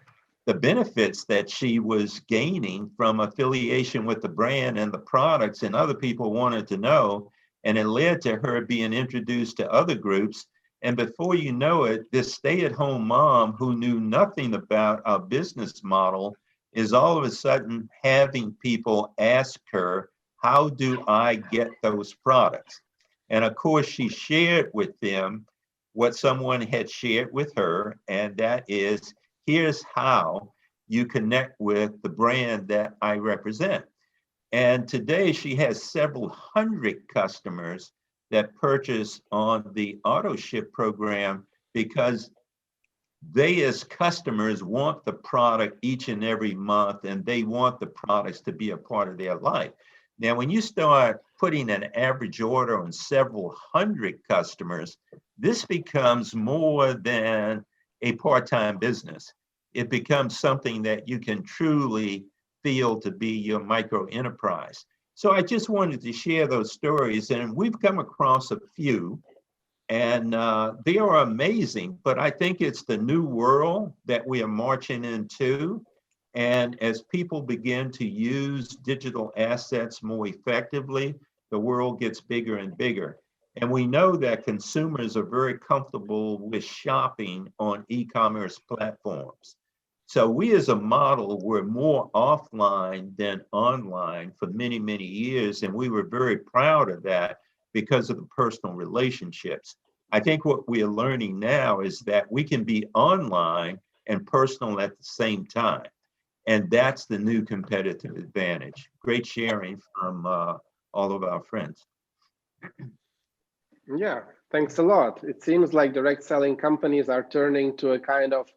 the benefits that she was gaining from affiliation with the brand and the products, and other people wanted to know, and it led to her being introduced to other groups. And before you know it, this stay-at-home mom who knew nothing about our business model is all of a sudden having people ask her how do I get those products? And of course, she shared with them what someone had shared with her, and that is, here's how you connect with the brand that I represent. And today she has several hundred customers that purchase on the auto ship program because they as customers want the product each and every month, and they want the products to be a part of their life. Now, when you start putting an average order on several hundred customers, this becomes more than a part-time business. It becomes something that you can truly feel to be your micro enterprise. So I just wanted to share those stories, and we've come across a few, and they are amazing, but I think it's the new world that we are marching into. And as people begin to use digital assets more effectively, the world gets bigger and bigger. And we know that consumers are very comfortable with shopping on e-commerce platforms. So we as a model were more offline than online for many, many years. And we were very proud of that because of the personal relationships. I think what we are learning now is that we can be online and personal at the same time. And that's the new competitive advantage. Great sharing from all of our friends. Yeah, thanks a lot. It seems like direct selling companies are turning to a kind of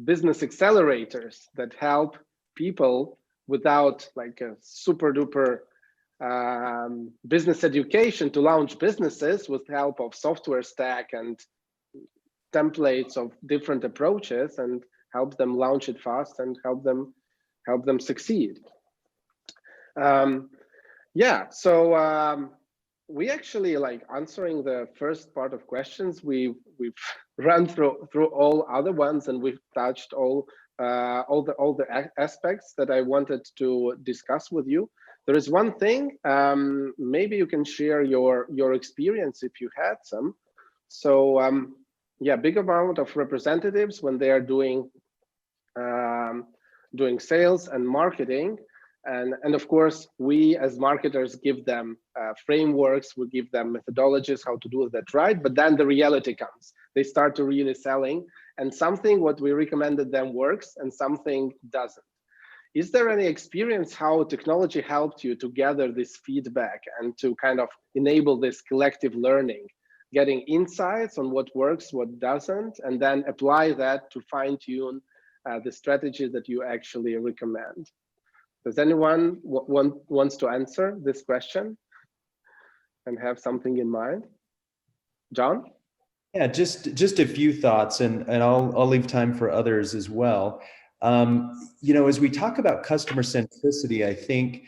business accelerators that help people without like a super duper business education to launch businesses with help of software stack and templates of different approaches, and help them launch it fast and help them succeed. Yeah, so we actually, like, answering the first part of questions, we've run through all other ones, and we've touched all the aspects that I wanted to discuss with you. There is one thing, maybe you can share your experience if you had some. So yeah, big amount of representatives when they are doing sales and marketing, and of course we as marketers give them frameworks, we give them methodologies how to do that right, but then the reality comes. They start to really selling, and something what we recommended them works and something doesn't. Is there any experience how technology helped you to gather this feedback and to kind of enable this collective learning, getting insights on what works, what doesn't, and then apply that to fine-tune the strategy that you actually recommend? Does anyone wants to answer this question and have something in mind? John? Yeah, just a few thoughts, and I'll leave time for others as well. You know, as we talk about customer centricity, I think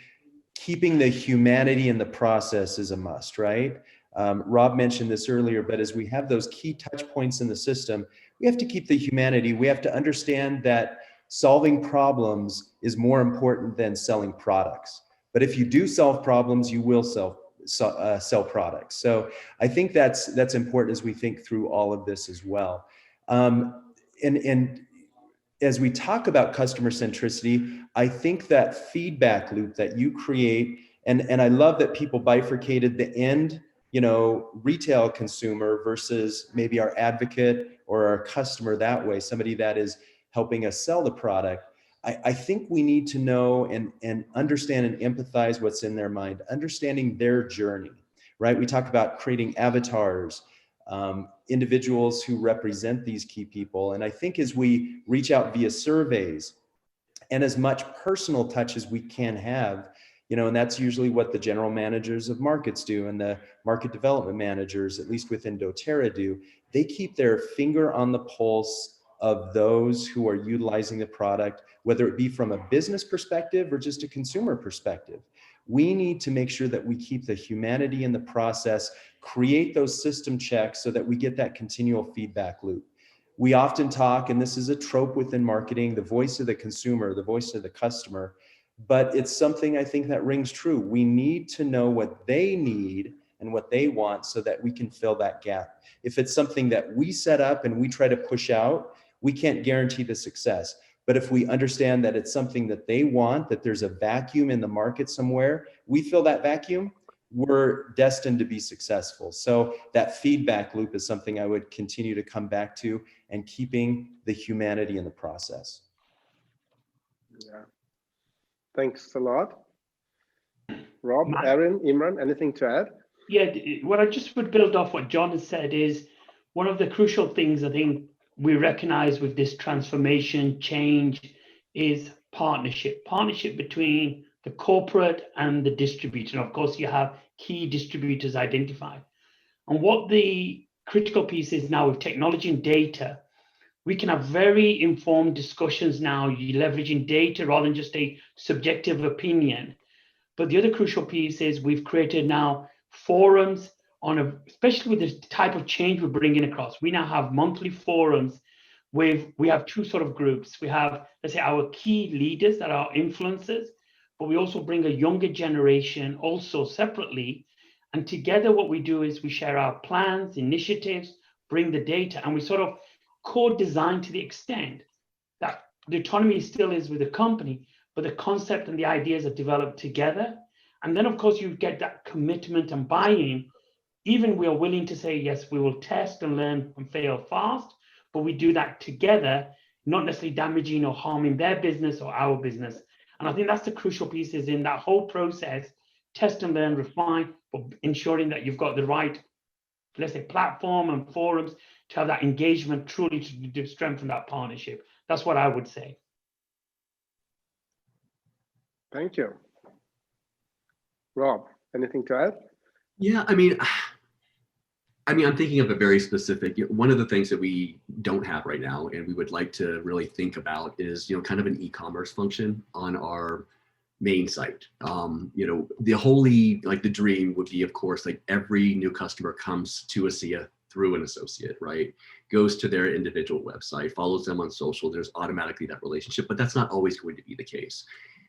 keeping the humanity in the process is a must, right? Rob mentioned this earlier, but as we have those key touch points in the system, we have to keep the humanity. We have to understand that solving problems is more important than selling products. But if you do solve problems, you will sell products. So I think that's important as we think through all of this as well. And as we talk about customer centricity, I think that feedback loop that you create, and I love that people bifurcated the end, you know, retail consumer versus maybe our advocate or our customer that way, somebody that is helping us sell the product. I think we need to know and understand and empathize what's in their mind, understanding their journey, right? We talk about creating avatars, individuals who represent these key people. And I think as we reach out via surveys and as much personal touch as we can have, you know, and that's usually what the general managers of markets do and the market development managers, at least within doTERRA, do. They keep their finger on the pulse of those who are utilizing the product, whether it be from a business perspective or just a consumer perspective. We need to make sure that we keep the humanity in the process, create those system checks so that we get that continual feedback loop. We often talk, and this is a trope within marketing, the voice of the consumer, the voice of the customer, but it's something I think that rings true. We need to know what they need and what they want so that we can fill that gap. If it's something that we set up and we try to push out, we can't guarantee the success. But if we understand that it's something that they want, that there's a vacuum in the market somewhere, we fill that vacuum, we're destined to be successful. So that feedback loop is something I would continue to come back to, and keeping the humanity in the process. Yeah. Thanks a lot. Rob, Matt? Erin, Imran, anything to add? Yeah, what I just would build off what John has said is one of the crucial things I think we recognize with this transformation change is partnership between the corporate and the distributor. And of course, you have key distributors identified. And what the critical piece is now with technology and data, we can have very informed discussions now, leveraging data rather than just a subjective opinion. But the other crucial piece is we've created now forums especially with the type of change we're bringing across. We now have monthly forums we have two sort of groups. We have, let's say, our key leaders that are influencers, but we also bring a younger generation also separately. And together what we do is we share our plans, initiatives, bring the data, and we sort of co-design to the extent that the autonomy still is with the company, but the concept and the ideas are developed together. And then, of course, you get that commitment and buy-in. Even we are willing to say, yes, we will test and learn and fail fast, but we do that together, not necessarily damaging or harming their business or our business. And I think that's the crucial piece, is in that whole process, test and learn, refine, but ensuring that you've got the right, let's say, platform and forums to have that engagement truly to strengthen that partnership. That's what I would say. Thank you. Rob, anything to add? Yeah, I mean, I'm thinking of a very specific, one of the things that we don't have right now, and we would like to really think about is, kind of an e-commerce function on our main site. The dream would be, of course, like every new customer comes to ASEA through an associate, right? Goes to their individual website, follows them on social, there's automatically that relationship, but that's not always going to be the case.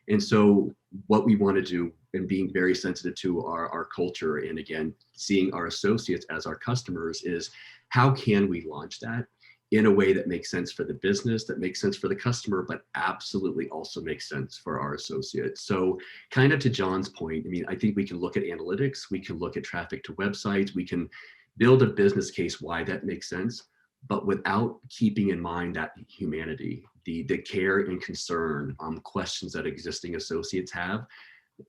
And so what we want to do, and being very sensitive to our culture, and again, seeing our associates as our customers, is how can we launch that in a way that makes sense for the business, that makes sense for the customer, but absolutely also makes sense for our associates. So kind of to John's point, I think we can look at analytics, we can look at traffic to websites, we can build a business case why that makes sense, but without keeping in mind that humanity, the care and concern, questions that existing associates have,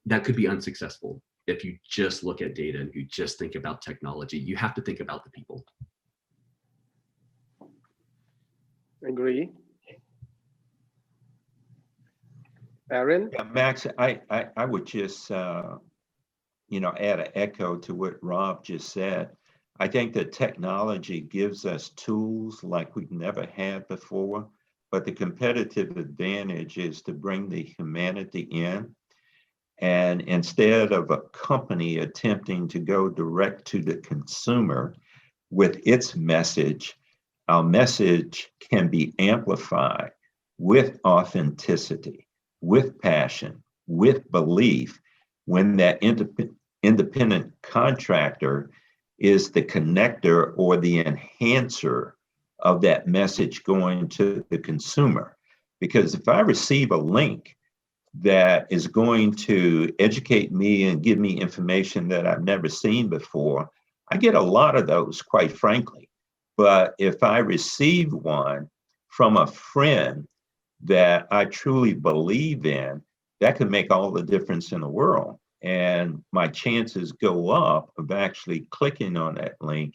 that could be unsuccessful if you just look at data and you just think about technology. You have to think about the people. Agree. Erin? Yeah, Max, I would just, add an echo to what Rob just said. I think that technology gives us tools like we've never had before, but the competitive advantage is to bring the humanity in. And instead of a company attempting to go direct to the consumer with its message, our message can be amplified with authenticity, with passion, with belief, when that independent contractor is the connector or the enhancer of that message going to the consumer. Because if I receive a link that is going to educate me and give me information that I've never seen before, I get a lot of those, quite frankly. But if I receive one from a friend that I truly believe in, that could make all the difference in the world. And my chances go up of actually clicking on that link,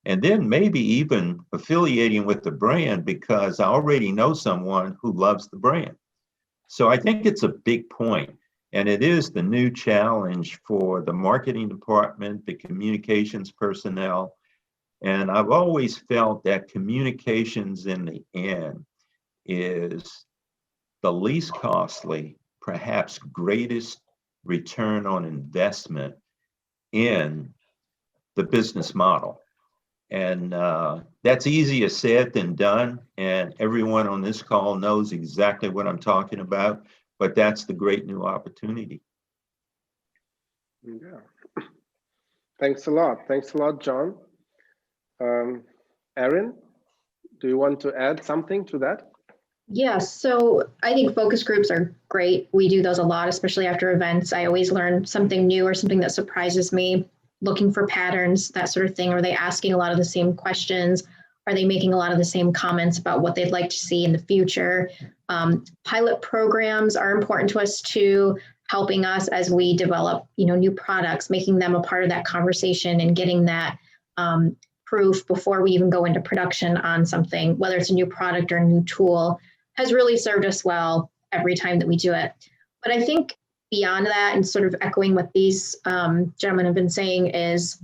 and then maybe even affiliating with the brand because I already know someone who loves the brand. So I think it's a big point, and it is the new challenge for the marketing department, the communications personnel. And I've always felt that communications in the end is the least costly, perhaps greatest return on investment in the business model. And that's easier said than done. And everyone on this call knows exactly what I'm talking about, but that's the great new opportunity. Yeah. Thanks a lot. Thanks a lot, John. Erin, do you want to add something to that? Yes, so I think focus groups are great. We do those a lot, especially after events. I always learn something new or something that surprises me, looking for patterns, that sort of thing. Are they asking a lot of the same questions? Are they making a lot of the same comments about what they'd like to see in the future? Pilot programs are important to us too, helping us as we develop, new products, making them a part of that conversation and getting that proof before we even go into production on something, whether it's a new product or a new tool, has really served us well every time that we do it. But I think beyond that, and sort of echoing what these gentlemen have been saying, is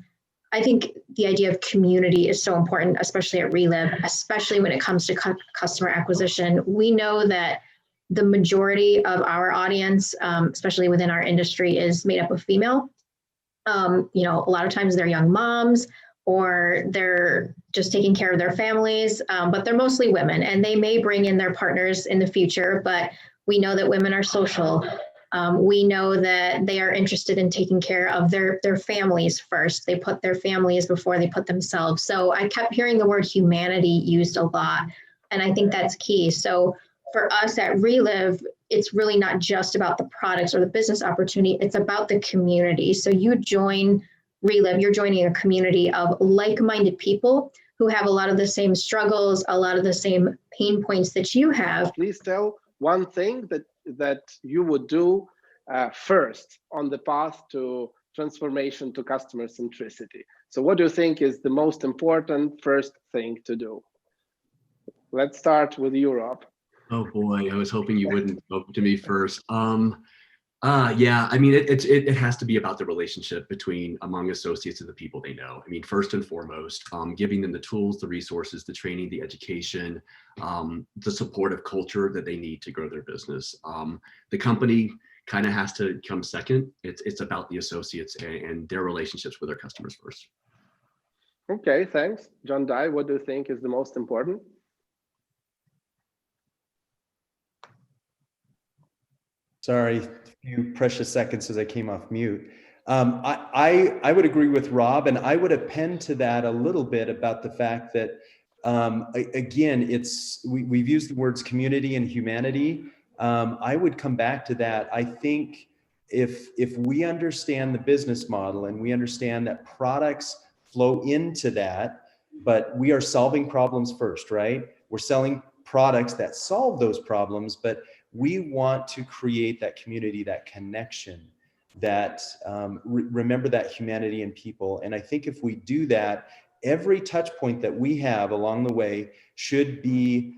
I think the idea of community is so important, especially at Reliv, especially when it comes to customer acquisition. We know that the majority of our audience, especially within our industry, is made up of female. A lot of times they're young moms, or they're just taking care of their families, but they're mostly women, and they may bring in their partners in the future, but we know that women are social. We know that they are interested in taking care of their families first. They put their families before they put themselves. So I kept hearing the word humanity used a lot, and I think that's key. So for us at Reliv, it's really not just about the products or the business opportunity, it's about the community. So you join Reliv, you're joining a community of like-minded people who have a lot of the same struggles, a lot of the same pain points that you have. Please tell one thing that you would do first on the path to transformation to customer centricity. So what do you think is the most important first thing to do? Let's start with you, Rob. Oh boy, I was hoping you wouldn't go to me first. Yeah, I mean, it has to be about the relationship among associates and the people they know. I mean, first and foremost, giving them the tools, the resources, the training, the education, the supportive culture that they need to grow their business. The company kind of has to come second. It's about the associates and their relationships with their customers first. Okay, thanks. John Dye, what do you think is the most important? Sorry, a few precious seconds as I came off mute. I would agree with Rob, and I would append to that a little bit about the fact that, again, we've used the words community and humanity. I would come back to that. I think if we understand the business model and we understand that products flow into that, but we are solving problems first, right? We're selling products that solve those problems, but we want to create that community, that connection, that remember that humanity in people. And I think if we do that, every touch point that we have along the way should be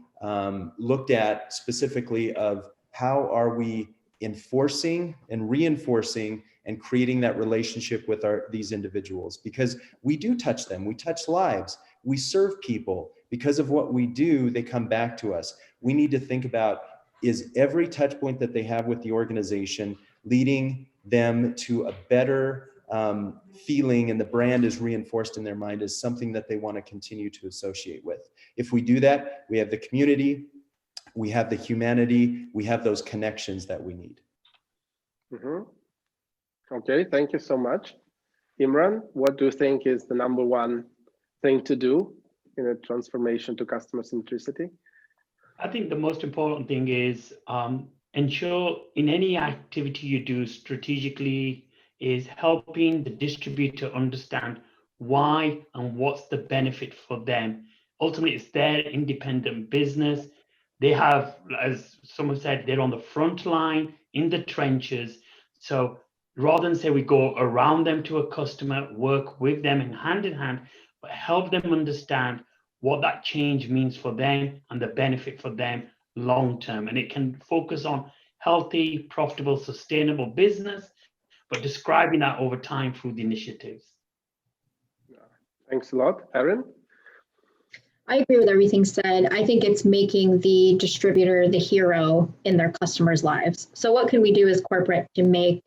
looked at specifically of how are we enforcing and reinforcing and creating that relationship with these individuals, because we do touch them, we touch lives, we serve people. Because of what we do, they come back to us. We need to think about, is every touch point that they have with the organization leading them to a better feeling, and the brand is reinforced in their mind as something that they want to continue to associate with. If we do that, we have the community, we have the humanity, we have those connections that we need. Okay, thank you so much. Imran, what do you think is the number one thing to do in a transformation to customer centricity? I think the most important thing is ensure in any activity you do strategically is helping the distributor understand why and what's the benefit for them. Ultimately, it's their independent business. They have, as someone said, they're on the front line in the trenches. So rather than say we go around them to a customer, work with them in hand, but help them understand what that change means for them and the benefit for them long term. And it can focus on healthy, profitable, sustainable business, but describing that over time through the initiatives. Thanks a lot. Erin? I agree with everything said. I think it's making the distributor the hero in their customers' lives. So what can we do as corporate to make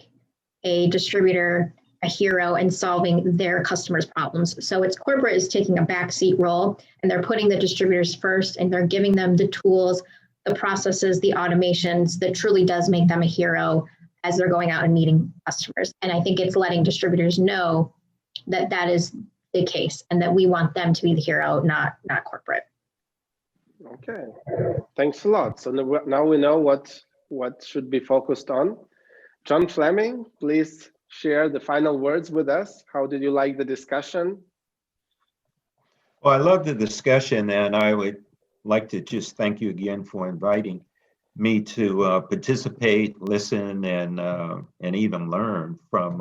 a distributor a hero in solving their customers' problems? So it's corporate is taking a backseat role, and they're putting the distributors first, and they're giving them the tools, the processes, the automations that truly does make them a hero as they're going out and meeting customers. And I think it's letting distributors know that that is the case and that we want them to be the hero, not corporate. Okay, thanks a lot. So now we know what should be focused on. John Fleming, please share the final words with us. How did you like the discussion? Well, I love the discussion, and I would like to just thank you again for inviting me to participate, listen, and even learn from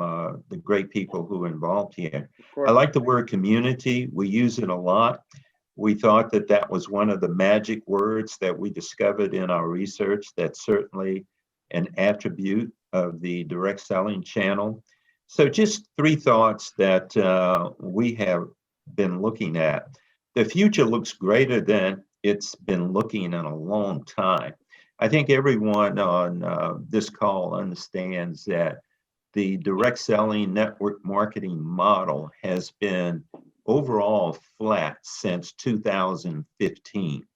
the great people who are involved here. I like the word community. We use it a lot. We thought that that was one of the magic words that we discovered in our research. That's certainly an attribute of the direct selling channel. So just 3 thoughts that we have been looking at. The future looks greater than it's been looking in a long time. I think everyone on this call understands that the direct selling network marketing model has been overall flat since 2015.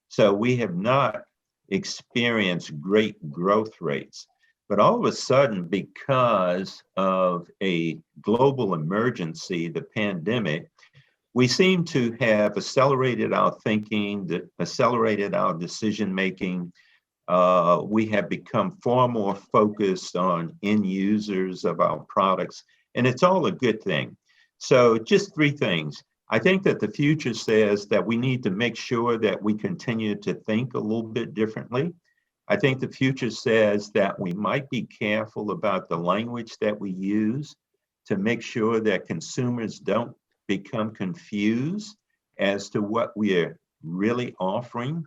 So we have not experienced great growth rates. But all of a sudden, because of a global emergency, the pandemic, we seem to have accelerated our thinking, accelerated our decision making. We have become far more focused on end users of our products, and it's all a good thing. So just 3 things. I think that the future says that we need to make sure that we continue to think a little bit differently. I think the future says that we might be careful about the language that we use to make sure that consumers don't become confused as to what we're really offering.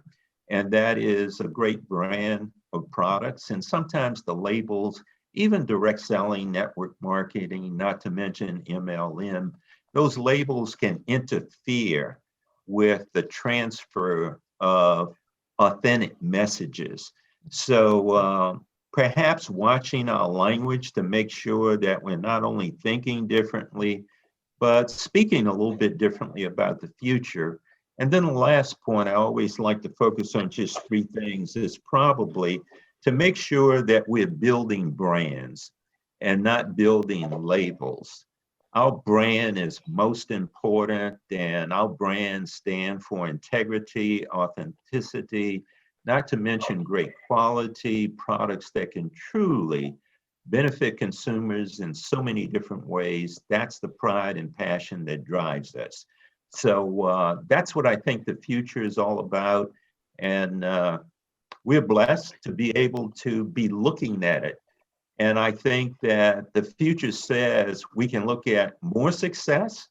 And that is a great brand of products. And sometimes the labels, even direct selling, network marketing, not to mention MLM, those labels can interfere with the transfer of authentic messages. So perhaps watching our language to make sure that we're not only thinking differently, but speaking a little bit differently about the future. And then the last point, I always like to focus on just 3 things, is probably to make sure that we're building brands and not building labels. Our brand is most important, and our brands stand for integrity, authenticity, not to mention great quality products that can truly benefit consumers in so many different ways. That's the pride and passion that drives us. So that's what I think the future is all about. And we're blessed to be able to be looking at it. And I think that the future says we can look at more success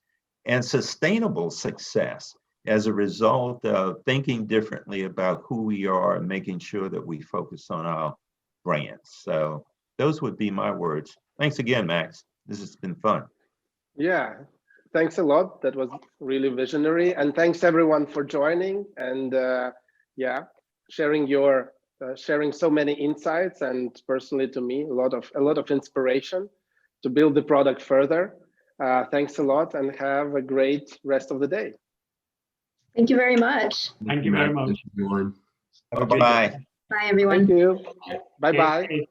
and sustainable success as a result of thinking differently about who we are and making sure that we focus on our brands. So those would be my words. Thanks again, Max. This has been fun. Yeah, thanks a lot. That was really visionary. And thanks everyone for joining and sharing so many insights, and personally to me, a lot of inspiration to build the product further. Thanks a lot and have a great rest of the day. Thank you very much. Thank you very much. Everyone. Bye-bye. Bye, everyone. Thank you. Bye-bye. Okay.